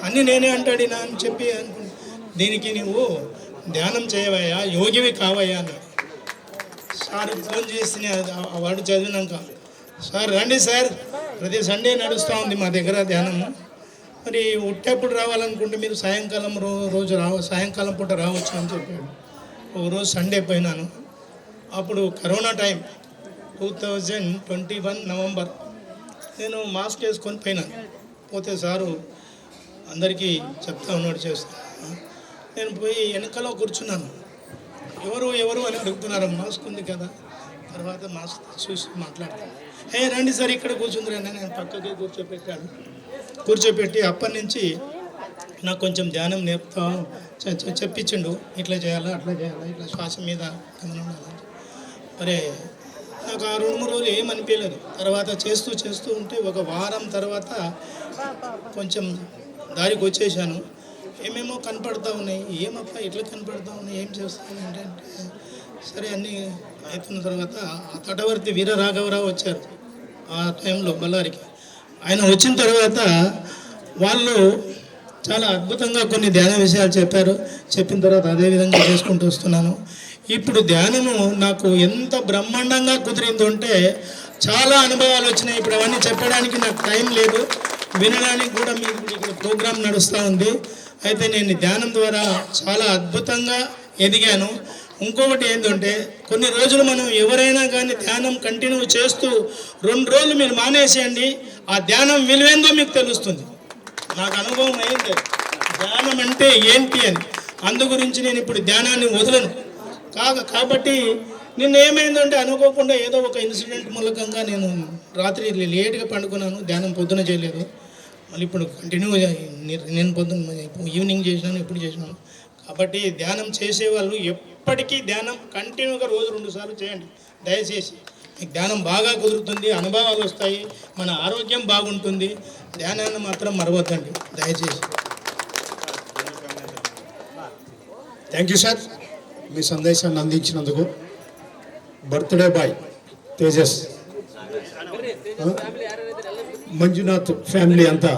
అన్నీ నేనే అంటాడు నా అని చెప్పి అనుకుంటా, దీనికి నువ్వు ధ్యానం చేయవయ్యా, యోగివి కావయ్యా అన్నాడు. సార్ ఫోన్ చేసి ఆ వాడు చదివినాక, సార్ రండి సార్, ప్రతి సండే నడుస్తూ ఉంది మా దగ్గర ధ్యానము, మరి ఉట్టేప్పుడు రావాలనుకుంటే మీరు సాయంకాలం సాయంకాలం పూట రావచ్చు అని చెప్పాడు. ఒకరోజు సండే పోయినాను. అప్పుడు కరోనా టైం 2021 నవంబర్. నేను మాస్క్ వేసుకొని పోయినాను. పోతే సారు అందరికీ చెప్తా ఉన్నాడు చేస్తా. నేను పోయి వెనకలో కూర్చున్నాను. ఎవరు అని అడుగుతున్నారు. మాస్క్ ఉంది కదా. తర్వాత మాస్క్ చూసి మాట్లాడతాను. రండి సార్ ఇక్కడ కూర్చుందిరా, నేను పక్కకే కూర్చోపెట్టి అప్పటి నుంచి నాకు కొంచెం ధ్యానం నేర్పుతా చెప్పించిండు. ఇట్లా చేయాలా, అట్లా చేయాలా, ఇట్లా శ్వాస మీద గమనం ఉండాలి. మరి నాకు ఆ 2-3 రోజులు ఏమనిపించలేదు. తర్వాత చేస్తూ ఉంటే ఒక వారం తర్వాత కొంచెం దారికి వచ్చేసాను. ఏమేమో కనపడతా ఉన్నాయి. ఏమప్ప ఇట్లా కనపడతా ఉన్నాయి, ఏం చేస్తాను అంటే సరే అన్నీ అవుతున్న తర్వాత ఆ తటవర్తి వీర రాఘవరావు వచ్చారు ఆ టైంలో బళ్ళారికి. ఆయన వచ్చిన తర్వాత వాళ్ళు చాలా అద్భుతంగా కొన్ని ధ్యాన విషయాలు చెప్పిన తర్వాత అదే విధంగా చేసుకుంటూ వస్తున్నాను. ఇప్పుడు ధ్యానము నాకు ఎంత బ్రహ్మాండంగా కుదిరిందో అంటే చాలా అనుభవాలు వచ్చినాయి. ఇప్పుడు అవన్నీ చెప్పడానికి నాకు టైం లేదు, వినడానికి కూడా మీకు ఇక్కడ ప్రోగ్రాం నడుస్తూ ఉంది. అయితే నేను ధ్యానం ద్వారా చాలా అద్భుతంగా ఎదిగాను. ఇంకొకటి ఏంటంటే కొన్ని రోజులు మనం ఎవరైనా కానీ ధ్యానం కంటిన్యూ చేస్తూ 2 రోజులు మీరు మానేసేయండి, ఆ ధ్యానం విలువేందో మీకు తెలుస్తుంది. నాకు అనుభవం అయింది ధ్యానం అంటే ఏంటి అని. అందు గురించి నేను ఇప్పుడు ధ్యానాన్ని వదలను. కాబట్టి నిన్న ఏమైందంటే అనుకోకుండా ఏదో ఒక ఇన్సిడెంట్ మూలకంగా నేను రాత్రి లేట్గా పండుకున్నాను. ధ్యానం పొద్దున చేయలేదు. మళ్ళీ ఇప్పుడు కంటిన్యూగా నేను పొద్దున్న ఈవినింగ్ చేసినాను, ఎప్పుడు చేసినాను. కాబట్టి ధ్యానం చేసేవాళ్ళు ఎప్పటికీ ధ్యానం కంటిన్యూగా రోజు 2 సార్లు చేయండి దయచేసి. మీకు ధ్యానం బాగా కుదురుతుంది, అనుభవాలు వస్తాయి, మన ఆరోగ్యం బాగుంటుంది. ధ్యానాన్ని మాత్రం మరవద్దండి దయచేసి. థ్యాంక్ యూ సార్, మీ సందేశాన్ని అందించినందుకు. Birthday boy Tejas, Manjunath family అంతా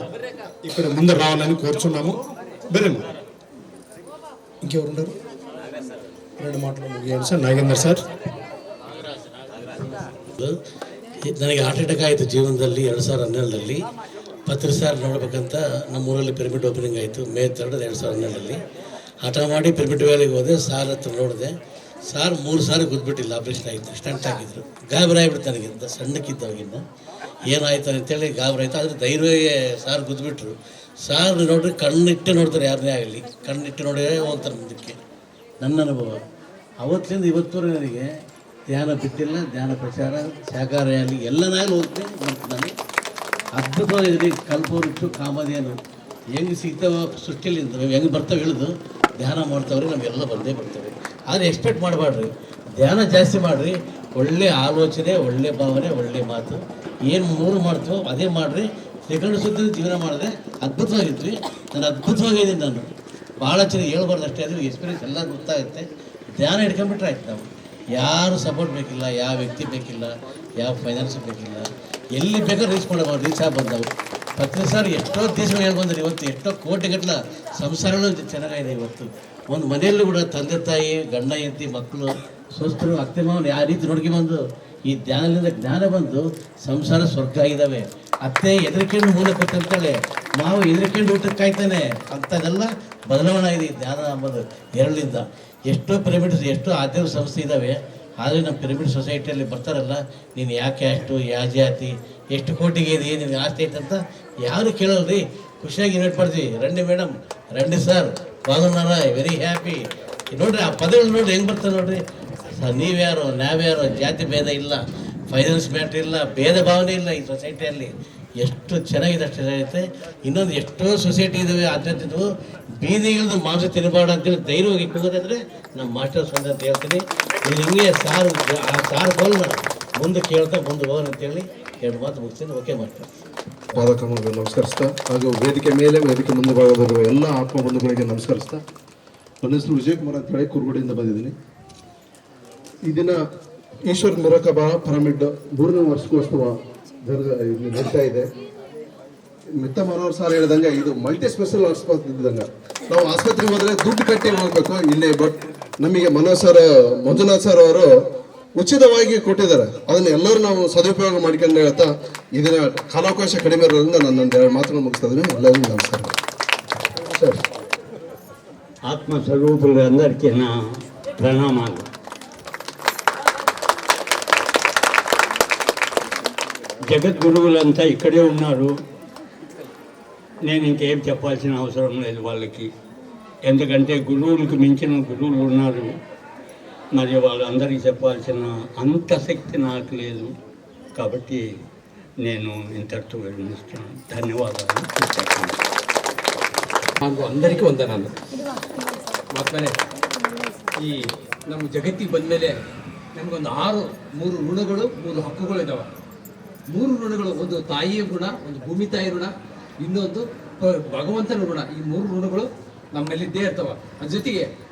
ఇక్కడ ముందర రావాలని కోరుచున్నాము. బెరమ్మ ఇంకెవరున్నారు? 2 మాటలు ముగియండి సార్. ನಾಗೇಂದ್ರ ಸರ್, ನನಗೆ ಹಾರ್ಟ್ ಅಟ್ಯಾಕ್ ಆಯಿತು ಜೀವನದಲ್ಲಿ 2012ರಲ್ಲಿ. ಪತ್ರಿಸಾರ್ ನೋಡ್ಬೇಕಂತ ನಮ್ಮೂರಲ್ಲಿ ಪಿರಮಿಡ್ ಓಪನಿಂಗ್ ಆಯಿತು May 3, 2012ರಲ್ಲಿ. ಹಠ ಮಾಡಿ ಪಿರಮಿಡ್ ವ್ಯಾಲಿಗೆ ಹೋದೆ. ಸಾರ್ ಹತ್ರ ನೋಡಿದೆ. ಸಾರ್ 3 ಸಾರಿ ಗುದ್ಬಿಟ್ಟಿಲ್ಲ, ಆಪ್ರೇಷನ್ ಆಯಿತು, ಸ್ಟಂಟ್ ಹಾಕಿದ್ರು. ಗಾಬರಿ ಆಗ್ಬಿಡ್ತು ನನಗಿಂತ, ಸಣ್ಣಕ್ಕಿದ್ದವಾಗಿಂದ ಏನಾಯ್ತು ಅಂತೇಳಿ ಗಾಬರಿ ಆಯಿತು. ಆದರೆ ಧೈರ್ಯವಾಗಿ ಸಾರ್ ಗುದ್ಬಿಟ್ರು. ಸಾರ್ ನೋಡ್ರಿ ಕಣ್ಣಿಟ್ಟು ನೋಡ್ತಾರೆ, ಯಾರನ್ನೇ ಆಗಲಿ ಕಣ್ಣಿಟ್ಟು ನೋಡಿದ್ರೆ ಹೋಗ್ತಾರೆ ಮುಂದಕ್ಕೆ. ನನ್ನ ಅನುಭವ ಅವತ್ತಿಂದ ಇವತ್ತುವರೆಗೆ ನನಗೆ ಧ್ಯಾನ ಬಿಟ್ಟಿಲ್ಲ. ಧ್ಯಾನ ಪ್ರಚಾರ, ಶಾಖಾಹಾರಿ ಎಲ್ಲನಾಗಲಿ ಹೋಗ್ತೇನೆ ನಾನು. ಅದ್ಭುತವಾಗಿದ್ರಿ. ಕಲ್ಪವೃಕ್ಷ ಕಾಮಧೇನು ಹೆಂಗೆ ಸಿಗ್ತಾವ ಸೃಷ್ಟಿಲಿಂದ ಹೆಂಗೆ ಬರ್ತಾವೆ ಇಳಿದು ಧ್ಯಾನ ಮಾಡ್ತಾವ್ರಿ, ನಮಗೆಲ್ಲ ಬಂದೇ ಬರ್ತವೆ. ಆದರೆ ಎಕ್ಸ್ಪೆಕ್ಟ್ ಮಾಡಬೇಡ್ರಿ, ಧ್ಯಾನ ಜಾಸ್ತಿ ಮಾಡಿರಿ. ಒಳ್ಳೆ ಆಲೋಚನೆ, ಒಳ್ಳೆ ಭಾವನೆ, ಒಳ್ಳೆ ಮಾತು, ಏನು 3 ಮಾಡ್ತೀವೋ ಅದೇ ಮಾಡಿರಿ. ಸೆಕೆಂಡ್ ಸುತ್ತಿನ ಜೀವನ ಮಾಡಿದ್ರೆ ಅದ್ಭುತವಾಗಿದ್ವಿ. ನಾನು ಅದ್ಭುತವಾಗಿದ್ದೀನಿ. ನಾನು ಭಾಳ ಚೆನ್ನಾಗಿ ಹೇಳ್ಬಾರ್ದು ಅಷ್ಟೇ, ಅದು ಎಕ್ಸ್ಪೀರಿಯನ್ಸ್ ಎಲ್ಲ ಗೊತ್ತಾಗುತ್ತೆ. ಧ್ಯಾನ ಹಿಡ್ಕೊಂಡ್ಬಿಟ್ರೆ ಆಯ್ತು. ನಾವು ಯಾರು ಸಪೋರ್ಟ್ ಬೇಕಿಲ್ಲ, ಯಾವ ವ್ಯಕ್ತಿ ಬೇಕಿಲ್ಲ, ಯಾವ ಫೈನಾನ್ಸ್ ಬೇಕಿಲ್ಲ, ಎಲ್ಲಿ ಬೇಕಾದ್ರೂ ರೀಚ್ ಮಾಡಬಹುದು. ರೀಚ್ ಆಗಿ ಬಂದವು. ಪತ್ರಿಸಾರ್ ಎಷ್ಟೋ ದೇಶಗಳು ಹೇಳಿ ಬಂದರೆ ಇವತ್ತು ಎಷ್ಟೋ ಕೋಟಿಗಟ್ಟಲ ಸಂಸಾರಗಳು ಚೆನ್ನಾಗಿದೆ. ಇವತ್ತು ಒಂದು ಮನೆಯಲ್ಲೂ ಕೂಡ ತಂದೆ ತಾಯಿ, ಗಂಡ ಹೆಂಡತಿ, ಮಕ್ಕಳು, ಸ್ವಸ್ಥರು, ಅತ್ತೆ ಮಾವನ ಯಾವ ರೀತಿ ನೋಡ್ಕೊಂಡ್ಬಂದು ಈ ಧ್ಯಾನದಿಂದ ಜ್ಞಾನ ಬಂದು ಸಂಸಾರ ಸ್ವರ್ಗ ಆಗಿದ್ದಾವೆ. ಅತ್ತೆ ಎದರಿಕೆಂಡು ಮೂಲೆ ಕೊಟ್ಟಂತಾಳೆ, ಮಾವು ಎದರಿಕೆಂಡು ಊಟಕ್ಕೆ ಕಾಯ್ತಾನೆ. ಅಂಥದ್ದೆಲ್ಲ ಬದಲಾವಣೆ ಆಗಿದೆ ಈ ಧ್ಯಾನ ಅಂಬೋದು 2ರಿಂದ. ಎಷ್ಟೋ ಪಿರಮಿಡ್ಸ್, ಎಷ್ಟೋ ಆಧ್ಯಾತ್ಮಿಕ ಸಂಸ್ಥೆ ಇದ್ದಾವೆ. ಆದರೆ ನಮ್ಮ ಪಿರಮಿಡ್ ಸೊಸೈಟಿಯಲ್ಲಿ ಬರ್ತಾರಲ್ಲ, ನೀನು ಯಾಕೆ ಅಷ್ಟು, ಯಾವ ಜಾತಿ, ಎಷ್ಟು ಕೋಟಿಗೆ ಇದೆ, ನಿನಗೆ ಆಸ್ತಿ ಐತೆ ಅಂತ ಯಾರು ಕೇಳಲ್ರಿ. ಖುಷಿಯಾಗಿ ಇನ್ವೈಟ್ ಮಾಡ್ತೀವಿ. ರಂಡಿ ಮೇಡಮ್, ರಂಡಿ ಸರ್, ಬಾಗುನಾರ, ವೆರಿ ಹ್ಯಾಪಿ. ನೋಡ್ರಿ ಆ ಪದಗಳು ನೋಡ್ರಿ ಹೆಂಗೆ ಬರ್ತದೆ ನೋಡ್ರಿ. ನೀವ್ಯಾರೋ ನಾವ್ಯಾರೋ ಜಾತಿ ಭೇದ ಇಲ್ಲ, ಫೈನಾನ್ಸ್ ಮ್ಯಾಟ್ರ್ ಇಲ್ಲ, ಭೇದ ಭಾವನೆ ಇಲ್ಲ ಈ ಸೊಸೈಟಿಯಲ್ಲಿ. ಎಷ್ಟು ಚೆನ್ನಾಗಿದೆ ಅಷ್ಟು ಚೆನ್ನಾಗೈತೆ. ಇನ್ನೊಂದು ಎಷ್ಟೋ ಸೊಸೈಟಿ ಇದ್ದಾವೆ ಆದ್ಯತೆ ಬೀದಿಗಿಳಿದು ಮಾಂಸ ತಿನ್ನಬಾರ್ದು ಅಂತೇಳಿ ಧೈರ್ಯವಾಗಿ ಕೂಗೋದಂದ್ರೆ ನಮ್ಮ ಮಾಸ್ಟರ್ಸ್ ಅಂತ ಹೇಳ್ತೀನಿ. ನೀವು ಹಿಂಗೆ ಸಾರು ಆ ಸಾರು ಫೋನ್ ಮಾಡಿ ಮುಂದೆ ಕೇಳ್ತಾ ಮುಂದೆ ಹೋಗೋಣ ಅಂತೇಳಿ 2 ಮಾತು ಮುಗಿಸ್ತೀನಿ. Okay master. ಪಾದಕಮಲಗಳನ್ನು ನಮಸ್ಕರಿಸ್ತಾ ಹಾಗೂ ವೇದಿಕೆ ಮೇಲೆ ವೇದಿಕೆ ಮುಂದೆ ಭಾಗದಲ್ಲಿರುವ ಎಲ್ಲ ಆತ್ಮ ಬಂಧುಗಳಿಗೆ ನಮಸ್ಕರಿಸ್ತಾ, ನನ್ನ ಹೆಸರು ವಿಜಯಕುಮಾರ್ ಅಂತ ಹೇಳಿ ಕುರುಗೋಡಿಯಿಂದ ಬಂದಿದ್ದೀನಿ. ಈ ದಿನ ಈಶ್ವರ್ ಮೆರಕಬಾ ಪಿರಮಿಡ್ 3ನೇ ವಾರ್ಷಿಕೋತ್ಸವ ನಡೀತಾ ಇದೆ. ಮಿತ್ತ ಮನೋಹರ್ ಸರ್ ಹೇಳಿದಂಗೆ ಇದು ಮಲ್ಟಿ ಸ್ಪೆಷಲ್ ಆಸ್ಪತ್ರೆ ಇದ್ದಂಗೆ. ನಾವು ಆಸ್ಪತ್ರೆಗೆ ಹೋದರೆ ದುಡ್ಡು ಕಟ್ಟಿ ಹೋಗ್ಬೇಕು ಇಲ್ಲೇ. ಬಟ್ ನಮಗೆ ಮಂಜುನಾಥ್ ಸರ್ ಅವರು ಉಚಿತವಾಗಿ ಕೊಟ್ಟಿದ್ದಾರೆ. ಅದನ್ನು ಎಲ್ಲರೂ ನಾವು ಸದುಪಯೋಗ ಮಾಡ್ಕೊಂಡು ಹೇಳ್ತಾ ಇದನ್ನ ಕಾಲಾವಕಾಶ ಕಡಿಮೆ ಇರೋದ್ರಿಂದ ನಾನು 2 ಮಾತುಗಳು ಮುಗಿಸ್ತಾ ಇದ್ದೀನಿ. ಎಲ್ಲರಿಗೂ ನಮಸ್ಕಾರ ಸರ್. ఆత్మ స్వరూపులు అందరికీ నా ప్రణామాలు. జగద్గురువులంతా ఇక్కడే ఉన్నారు. నేను ఇంకేం చెప్పాల్సిన అవసరం లేదు వాళ్ళకి, ఎందుకంటే గురువులకు మించిన గురువులు ఉన్నారు. మరి వాళ్ళందరికీ చెప్పాల్సిన అంత శక్తి నాకు లేదు. కాబట్టి నేను ఇంతటితో విరమిస్తున్నాను. ధన్యవాదాలు. ಹಾಗೂ అందರಿಕీ ವಂದನಾలు. ಮಾತ್ಮನೆ, ಈ ನಮ್ಮ ಜಗತ್ತಿಗೆ ಬಂದಮೇಲೆ ನಮಗೊಂದು 3 ಋಣಗಳು 3 ಹಕ್ಕುಗಳು ಇದ್ದಾವೆ. 3 ಋಣಗಳು, ಒಂದು ತಾಯಿಯ ಋಣ, ಒಂದು ಭೂಮಿ ತಾಯಿ ಋಣ, ಇನ್ನೊಂದು ಭಗವಂತನ ಋಣ. ಈ 3 ಋಣಗಳು ನಮ್ಮಲ್ಲಿದ್ದೇ ಇರ್ತವೆ. ಅದ್ರ ಜೊತೆಗೆ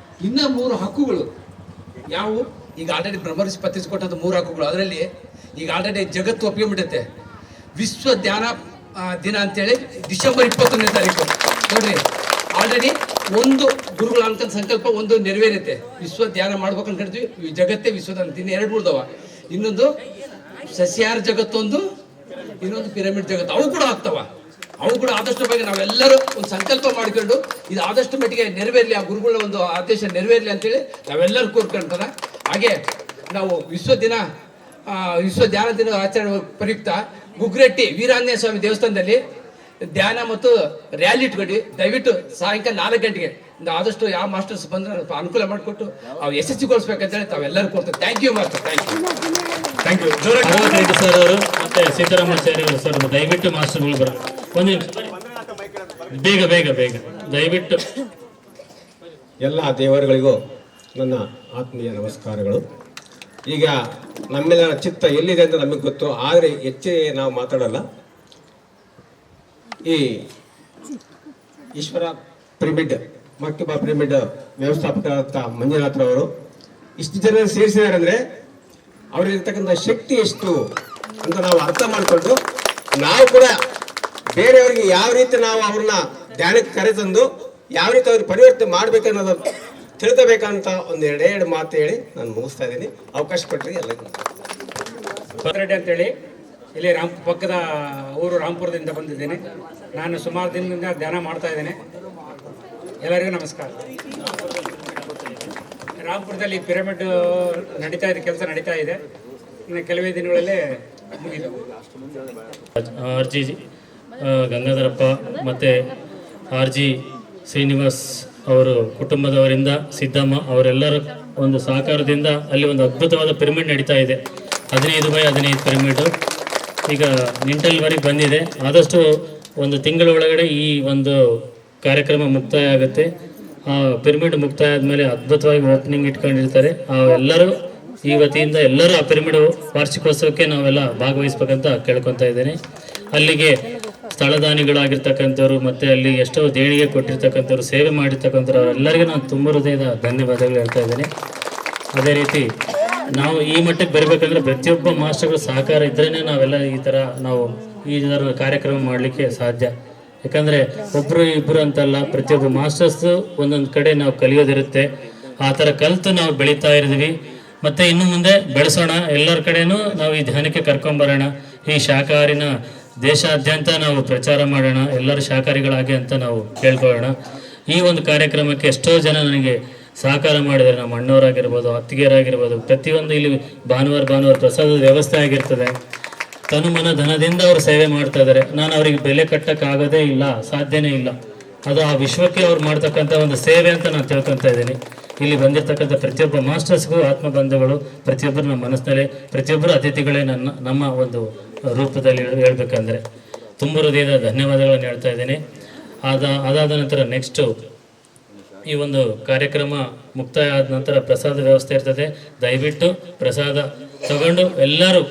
ಇನ್ನೂ 3 ಹಕ್ಕುಗಳು ಯಾವುವು? ಈಗ ಆಲ್ರೆಡಿ ಬ್ರಹ್ಮರ್ಷಿ ಪತ್ರಿಸಿಕೊಟ್ಟಂಥ 3 ಹಕ್ಕುಗಳು. ಅದರಲ್ಲಿ ಈಗ ಆಲ್ರೆಡಿ ಜಗತ್ತು ಒಪ್ಪಿಕೊಂಡ್ಬಿಡುತ್ತೆ. ವಿಶ್ವ ಧ್ಯಾನ ದಿನ ಅಂತೇಳಿ ಡಿಸೆಂಬರ್ 21ನೇ ತಾರೀಕು ನೋಡ್ರಿ. ಆಲ್ರೆಡಿ ಒಂದು ಗುರುಗಳ ಅನ್ಕೊಂಡ ಸಂಕಲ್ಪ ಒಂದು ನೆರವೇರುತ್ತೆ. ವಿಶ್ವ ಧ್ಯಾನ ಮಾಡ್ಬೇಕು ಅನ್ಕೊಂಡಿದ್ವಿ, ಜಗತ್ತೇ ವಿಶ್ವದ ಇನ್ನು 2 ಉಳಿದವ. ಇನ್ನೊಂದು ಸಸ್ಯಾಹಾರ ಜಗತ್ತೊಂದು, ಇನ್ನೊಂದು ಪಿರಮಿಡ್ ಜಗತ್ತು. ಅವು ಕೂಡ ಆಗ್ತಾವ. ಅವು ಕೂಡ ಆದಷ್ಟು ಬಗ್ಗೆ ನಾವೆಲ್ಲರೂ ಒಂದು ಸಂಕಲ್ಪ ಮಾಡಿಕೊಂಡು ಇದು ಆದಷ್ಟು ಮಟ್ಟಿಗೆ ನೆರವೇರಲಿ, ಆ ಗುರುಗಳ ಒಂದು ಆದೇಶ ನೆರವೇರಲಿ ಅಂತೇಳಿ ನಾವೆಲ್ಲರೂ ಕೋರ್ಕೊಂತಾರ. ಹಾಗೆ ನಾವು ವಿಶ್ವ ಧ್ಯಾನ ದಿನ ಆಚರಣೆ ಪ್ರಯುಕ್ತ ಗುಗ್ರೆಟ್ಟಿ ವೀರಾಂಜನೇಯ ಸ್ವಾಮಿ ದೇವಸ್ಥಾನದಲ್ಲಿ ಧ್ಯಾನ ಮತ್ತು ರ್ಯಾಲಿ ಇಟ್ಕೊಂಡು ದಯವಿಟ್ಟು ಸಾಯಂಕಾಲ 4 ಗಂಟೆಗೆ ಆದಷ್ಟು ಯಾವ ಮಾಸ್ಟರ್ಸ್ ಬಂದ್ರೆ ಅನುಕೂಲ ಮಾಡಿಕೊಟ್ಟು ಅವು ಯಶಸ್ವಿಗೊಳಿಸ್ಬೇಕಂತೇಳಿ ತಾವೆಲ್ಲರೂ ಕೊಡ್ತಾರೆ. Thank you master. Thank you. Sir ಅವರು ಮತ್ತೆ ಸೀತಾರಾಮಾಚಾರ್ಯ ಸರ್ ದಯವಿಟ್ಟು ಮಾಸ್ಟರ್ಗಳು ಬರ ಒಂದು ನಿಮಿಷ ಬೇಗ ಬೇಗ ಬೇಗ ದಯವಿಟ್ಟು. ಎಲ್ಲ ದೇವರುಗಳಿಗೂ ನನ್ನ ಆತ್ಮೀಯ ನಮಸ್ಕಾರಗಳು. ಈಗ ನಮ್ಮೆಲ್ಲರ ಚಿತ್ತ ಎಲ್ಲಿದೆ ಅಂತ ನಮಗೆ ಗೊತ್ತು, ಆದರೆ ಹೆಚ್ಚು ನಾವು ಮಾತಾಡಲ್ಲ. ಈ ಈಶ್ವರ ಪಿರಮಿಡ್ ಮರ್ಕಬಾ ಪಿರಮಿಡ್ ವ್ಯವಸ್ಥಾಪಕರಾದ ಮಂಜುನಾಥ್ರವರು ಇಷ್ಟು ಜನ ಸೇರಿಸಿದ್ದಾರೆ ಅಂದರೆ ಅವರಿರ್ತಕ್ಕಂಥ ಶಕ್ತಿ ಎಷ್ಟು ಅಂತ ನಾವು ಅರ್ಥ ಮಾಡಿಕೊಂಡು ನಾವು ಕೂಡ ಬೇರೆಯವರಿಗೆ ಯಾವ ರೀತಿ ನಾವು ಅವ್ರನ್ನ ಧ್ಯಾನಕ್ಕೆ ಕರೆತಂದು ಯಾವ ರೀತಿ ಅವ್ರಿಗೆ ಪರಿವರ್ತನೆ ಮಾಡಬೇಕನ್ನೋದು ತಿಳ್ಕೋಬೇಕಂತ ಒಂದು 2 ಮಾತು ಹೇಳಿ ನಾನು ಮುಗಿಸ್ತಾ ಇದ್ದೀನಿ. ಅವಕಾಶ ಕೊಟ್ಟರೆ ಎಲ್ಲರಿಗೂ. ಭದ್ರೆಡ್ಡಿ ಅಂತೇಳಿ ಇಲ್ಲಿ ಪಕ್ಕದ ಊರು ರಾಂಪುರದಿಂದ ಬಂದಿದ್ದೇನೆ. ನಾನು ಸುಮಾರು ದಿನದಿಂದ ಧ್ಯಾನ ಮಾಡ್ತಾ ಇದ್ದೇನೆ. ಎಲ್ಲರಿಗೂ ನಮಸ್ಕಾರ. ರಾಂಪುರದಲ್ಲಿ ಪಿರಮಿಡ್ ನಡೀತಾ ಇದೆ, ಕೆಲಸ ನಡೀತಾ ಇದೆ. ಇನ್ನು ಕೆಲವೇ ದಿನಗಳಲ್ಲೇ ಮುಗಿದು RG ಗಂಗಾಧರಪ್ಪ ಮತ್ತು RG ಶ್ರೀನಿವಾಸ್ ಅವರು ಕುಟುಂಬದವರಿಂದ, ಸಿದ್ದಮ್ಮ ಅವರೆಲ್ಲರ ಒಂದು ಸಹಕಾರದಿಂದ ಅಲ್ಲಿ ಒಂದು ಅದ್ಭುತವಾದ ಪಿರಮಿಡ್ ನಡೀತಾ ಇದೆ. 15x15 ಪಿರಮಿಡು ಈಗ ನಿಂಟಲ್ವರೆಗೆ ಬಂದಿದೆ. ಆದಷ್ಟು ಒಂದು ತಿಂಗಳ ಒಳಗಡೆ ಈ ಒಂದು ಕಾರ್ಯಕ್ರಮ ಮುಕ್ತಾಯ ಆಗುತ್ತೆ. ಆ ಪಿರಮಿಡ್ ಮುಕ್ತಾಯ ಆದಮೇಲೆ ಅದ್ಭುತವಾಗಿ ಓಪನಿಂಗ್ ಇಟ್ಕೊಂಡಿರ್ತಾರೆ. ಎಲ್ಲರೂ ಈ ವತಿಯಿಂದ ಎಲ್ಲರೂ ಆ ಪಿರಮಿಡ್ ವಾರ್ಷಿಕೋತ್ಸವಕ್ಕೆ ನಾವೆಲ್ಲ ಭಾಗವಹಿಸ್ಬೇಕಂತ ಕೇಳ್ಕೊತಾ ಇದ್ದೇನೆ. ಅಲ್ಲಿಗೆ ಸ್ಥಳದಾನಿಗಳಾಗಿರ್ತಕ್ಕಂಥವ್ರು ಮತ್ತು ಅಲ್ಲಿ ಎಷ್ಟೋ ದೇಣಿಗೆ ಕೊಟ್ಟಿರ್ತಕ್ಕಂಥವ್ರು, ಸೇವೆ ಮಾಡಿರ್ತಕ್ಕಂಥವ್ರು ಅವರೆಲ್ಲರಿಗೂ ನಾನು ತುಂಬ ಹೃದಯದ ಧನ್ಯವಾದಗಳು ಹೇಳ್ತಾ ಇದ್ದೇನೆ. ಅದೇ ರೀತಿ ನಾವು ಈ ಮಟ್ಟಕ್ಕೆ ಬರಬೇಕಂದ್ರೆ ಪ್ರತಿಯೊಬ್ಬ ಮಾಸ್ಟರ್ಗಳ ಸಹಕಾರ ಇದ್ರೇ ನಾವೆಲ್ಲ ಈ ಥರ ಕಾರ್ಯಕ್ರಮ ಮಾಡಲಿಕ್ಕೆ ಸಾಧ್ಯ. ಯಾಕಂದರೆ ಒಬ್ಬರು ಇಬ್ಬರು ಅಂತಲ್ಲ, ಪ್ರತಿಯೊಬ್ಬ ಮಾಸ್ಟರ್ಸ್ ಒಂದೊಂದು ಕಡೆ ನಾವು ಕಲಿಯೋದಿರುತ್ತೆ. ಆ ಥರ ಕಲಿತು ನಾವು ಬೆಳೀತಾ ಇರ್ತೀವಿ. ಮತ್ತು ಇನ್ನು ಮುಂದೆ ಬೆಳೆಸೋಣ. ಎಲ್ಲರ ಕಡೆನೂ ನಾವು ಈ ಧ್ಯಾನಕ್ಕೆ ಕರ್ಕೊಂಬರೋಣ. ಈ ಶಾಕಾಹಾರಿನ ದೇಶಾದ್ಯಂತ ನಾವು ಪ್ರಚಾರ ಮಾಡೋಣ. ಎಲ್ಲರೂ ಶಾಕಾಹಾರಿಗಳಾಗಿ ಅಂತ ನಾವು ಕೇಳ್ಕೊಳ್ಳೋಣ. ಈ ಒಂದು ಕಾರ್ಯಕ್ರಮಕ್ಕೆ ಎಷ್ಟೋ ಜನ ನನಗೆ ಸಹಕಾರ ಮಾಡಿದ್ದಾರೆ. ನಮ್ಮ ಅಣ್ಣವರಾಗಿರ್ಬೋದು, ಅತ್ತಿಗೆಯರಾಗಿರ್ಬೋದು. ಪ್ರತಿಯೊಂದು ಇಲ್ಲಿ ಭಾನುವಾರ ಪ್ರಸಾದದ ವ್ಯವಸ್ಥೆ ಆಗಿರ್ತದೆ. ತನು ಮನ ಧನದಿಂದ ಅವರು ಸೇವೆ ಮಾಡ್ತಾ ಇದ್ದಾರೆ. ನಾನು ಅವರಿಗೆ ಬೆಲೆ ಕಟ್ಟಕ್ಕಾಗೋದೇ ಇಲ್ಲ, ಸಾಧ್ಯನೇ ಇಲ್ಲ. ಅದು ಆ ವಿಶ್ವಕ್ಕೆ ಅವ್ರು ಮಾಡ್ತಕ್ಕಂಥ ಒಂದು ಸೇವೆ ಅಂತ ನಾನು ತಿಳ್ಕೊತಾ ಇದ್ದೀನಿ. ಇಲ್ಲಿ ಬಂದಿರತಕ್ಕಂಥ ಪ್ರತಿಯೊಬ್ಬ ಮಾಸ್ಟರ್ಸ್ಗೂ ಆತ್ಮಬಂಧುಗಳು, ಪ್ರತಿಯೊಬ್ಬರು ನಮ್ಮ ಮನಸ್ಸಿನಲ್ಲಿ ಪ್ರತಿಯೊಬ್ಬರು ಅತಿಥಿಗಳೇ ನಮ್ಮ ಒಂದು ರೂಪದಲ್ಲಿ ಹೇಳ್ಬೇಕಂದ್ರೆ ತುಂಬ ಹೃದಯದ ಧನ್ಯವಾದಗಳನ್ನು ಹೇಳ್ತಾ ಇದ್ದೀನಿ. ಅದಾದ ನಂತರ ನೆಕ್ಸ್ಟು ಈ ಒಂದು ಕಾರ್ಯಕ್ರಮ ಮುಕ್ತಾಯ ಆದ ನಂತರ ಪ್ರಸಾದ ವ್ಯವಸ್ಥೆ ಇರ್ತದೆ. ದಯವಿಟ್ಟು ಪ್ರಸಾದ ತಗೊಂಡು ಎಲ್ಲರೂ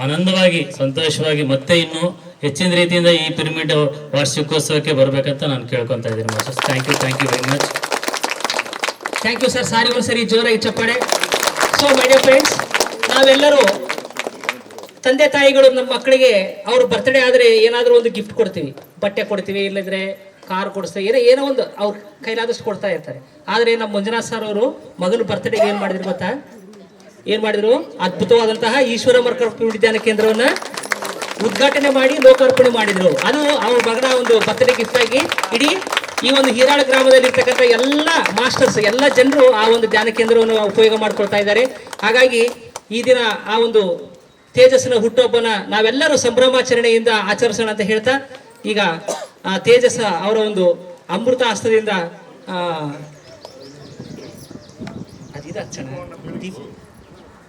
ಆನಂದವಾಗಿ ಸಂತೋಷವಾಗಿ ಮತ್ತೆ ಇನ್ನೂ ಹೆಚ್ಚಿನ ರೀತಿಯಿಂದ ಈ ಪಿರಮಿಡ್ ವಾರ್ಷಿಕೋತ್ಸವಕ್ಕೆ ಬರಬೇಕಂತ ನಾನು ಕೇಳ್ಕೊತಾ ಇದ್ದೀನಿ masters. Thank you very much. Thank you sir. ಸಾರಿ ಒಂದ್ಸರಿ ಜೋರಾಗಿ ಚಪ್ಪಾಳೆ. ಸೊ ಮೈ ಡಿಯರ್ ಫ್ರೆಂಡ್ಸ್, ನಾವೆಲ್ಲರೂ ತಂದೆ ತಾಯಿಗಳು ನಮ್ಮ ಮಕ್ಕಳಿಗೆ ಅವ್ರ ಬರ್ತ್ಡೇ ಆದರೆ ಏನಾದರೂ ಒಂದು ಗಿಫ್ಟ್ ಕೊಡ್ತೀವಿ, ಬಟ್ಟೆ ಕೊಡ್ತೀವಿ, ಇಲ್ಲದ್ರೆ ಕಾರ್ ಕೊಡಿಸ್ತೀವಿ, ಏನೋ ಒಂದು ಅವ್ರ ಕೈಲಾದಷ್ಟು ಕೊಡ್ತಾ ಇರ್ತಾರೆ. ಆದರೆ ನಮ್ಮ ಮಂಜುನಾಥ್ ಸರ್ ಅವರು ಮಗನ ಬರ್ತ್ಡೇಗೆ ಏನು ಮಾಡಿದ್ರು ಗೊತ್ತಾ? ಏನು ಮಾಡಿದ್ರು? ಅದ್ಭುತವಾದಂತಹ ಈಶ್ವರ ಮರ್ಕವ ವಿಜ್ಞಾನ ಕೇಂದ್ರವನ್ನ ಉದ್ಘಾಟನೆ ಮಾಡಿ ಲೋಕಾರ್ಪಣೆ ಮಾಡಿದ್ರು. ಅದು ಅವ್ರ ಮಗನ ಒಂದು ಬರ್ತ್ಡೇ ಗಿಫ್ಟ್ ಆಗಿ ಇಡೀ ಈ ಒಂದು ಹೀರಾಳ ಗ್ರಾಮದಲ್ಲಿ ಇರ್ತಕ್ಕಂಥ ಎಲ್ಲ ಮಾಸ್ಟರ್ಸ್, ಎಲ್ಲ ಜನರು ಆ ಒಂದು ಧ್ಯಾನ ಕೇಂದ್ರವನ್ನು ಉಪಯೋಗ ಮಾಡ್ಕೊಳ್ತಾ ಇದ್ದಾರೆ. ಹಾಗಾಗಿ ಈ ದಿನ ಆ ಒಂದು ತೇಜಸ್ಸಿನ ಹುಟ್ಟುಹಬ್ಬನ ನಾವೆಲ್ಲರೂ ಸಂಭ್ರಮಾಚರಣೆಯಿಂದ ಆಚರಿಸೋಣ ಅಂತ ಹೇಳ್ತಾ, ಈಗ ತೇಜಸ್ ಅವರ ಒಂದು ಅಮೃತ ಹಸ್ತದಿಂದ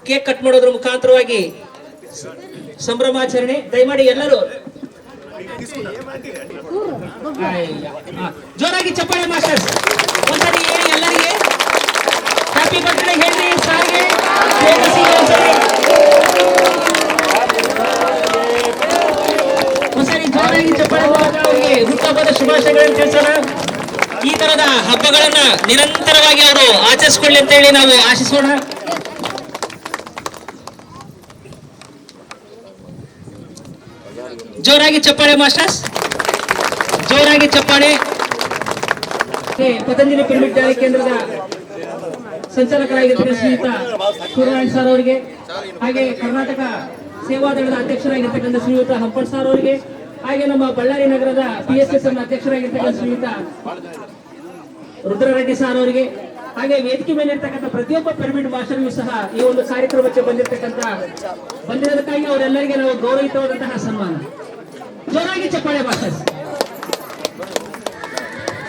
ಕೇಕ್ ಕಟ್ ಮಾಡೋದ್ರ ಮುಖಾಂತರವಾಗಿ ಸಂಭ್ರಮಾಚರಣೆ. ದಯಮಾಡಿ ಎಲ್ಲರೂ ಜೋರಾಗಿ ಚಪ್ಪಾಳೆ ಮಾಸ್ಟರ್ಸ್. ಒಂದ್ಸರಿ ಎಲ್ಲರಿಗೆ ಹ್ಯಾಪಿ ಬರ್ತ್ಡೇ ಹೇಳಿ ಸಾರ್ಗೆ. ಒಂದ್ಸರಿ ಜೋರಾಗಿ ಚಪ್ಪಾಳೆ ಅವರಿಗೆ ಹುಟ್ಟುಹಬ್ಬದ ಶುಭಾಶಯಗಳನ್ನು ತಿಳಿಸೋಣ. ಈ ತರದ ಹಬ್ಬಗಳನ್ನ ನಿರಂತರವಾಗಿ ಅವರು ಆಚರಿಸಿಕೊಳ್ಳಿ ಅಂತ ಹೇಳಿ ನಾವು ಆಶಿಸೋಣ. ಜೋರಾಗಿ ಚಪ್ಪಾಳೆ ಮಾಸ್ಟರ್ಸ್, ಜೋರಾಗಿ ಚಪ್ಪಾಳೆ. ಪತಂಜಲಿ ಪಿರಮಿಡ್ ಧ್ಯಾನ ಕೇಂದ್ರದ ಸಂಚಾಲಕರಾಗಿರುವ ಶ್ರೀಯುತ ಸೂರ್ಯನಾರಾಯಣ ಸರ್ ಅವರಿಗೆ, ಹಾಗೆ ಕರ್ನಾಟಕ ಸೇವಾದಳದ ಅಧ್ಯಕ್ಷರಾಗಿರ್ತಕ್ಕಂಥ ಶ್ರೀಯುತ ಹಂಪಟ್ ಸರ್ ಅವರಿಗೆ, ಹಾಗೆ ನಮ್ಮ ಬಳ್ಳಾರಿ ನಗರದ PSSM ಅಧ್ಯಕ್ಷರಾಗಿರ್ತಕ್ಕಂಥ ಶ್ರೀಯುತ ರುದ್ರರೆಡ್ಡಿ ಸರ್ ಅವರಿಗೆ, ಹಾಗೆ ವೇದಿಕೆ ಮೇಲೆ ಇರ್ತಕ್ಕಂಥ ಪ್ರತಿಯೊಬ್ಬ ಪಿರಮಿಡ್ ಮಾಸ್ಟರ್ಗೂ ಸಹ ಈ ಒಂದು ಕಾರ್ಯಕ್ರಮಕ್ಕೆ ಬಂದಿರೋದಕ್ಕಾಗಿ ಅವರೆಲ್ಲರಿಗೆ ನಾವು ಗೌರವಿತವಾದಂತಹ ಸನ್ಮಾನ. ಜೋರಾಗಿ ಚಪ್ಪಾಳೆ ಮಾಸ್ಟರ್ಸ್,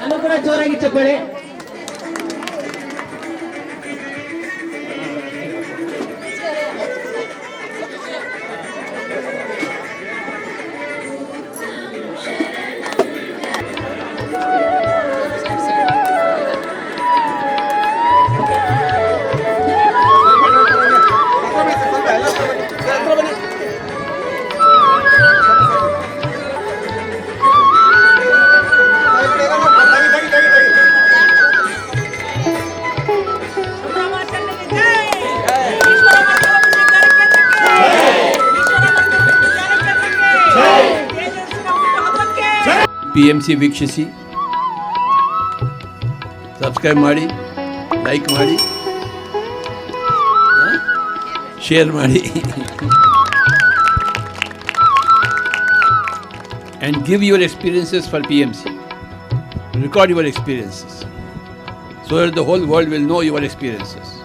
ಅಲ್ಲೂ ಕೂಡ ಜೋರಾಗಿ ಚಪ್ಪಾಳೆ. PMC ವೀಕ್ಷಿಸಿ, ಸಬ್ಸ್ಕ್ರೈಬ್ ಮಾಡಿ, ಲೈಕ್ ಮಾಡಿ, ಶೇರ್ ಮಾಡಿ, and give your experiences for PMC. Record your experiences so that the whole world will know your experiences.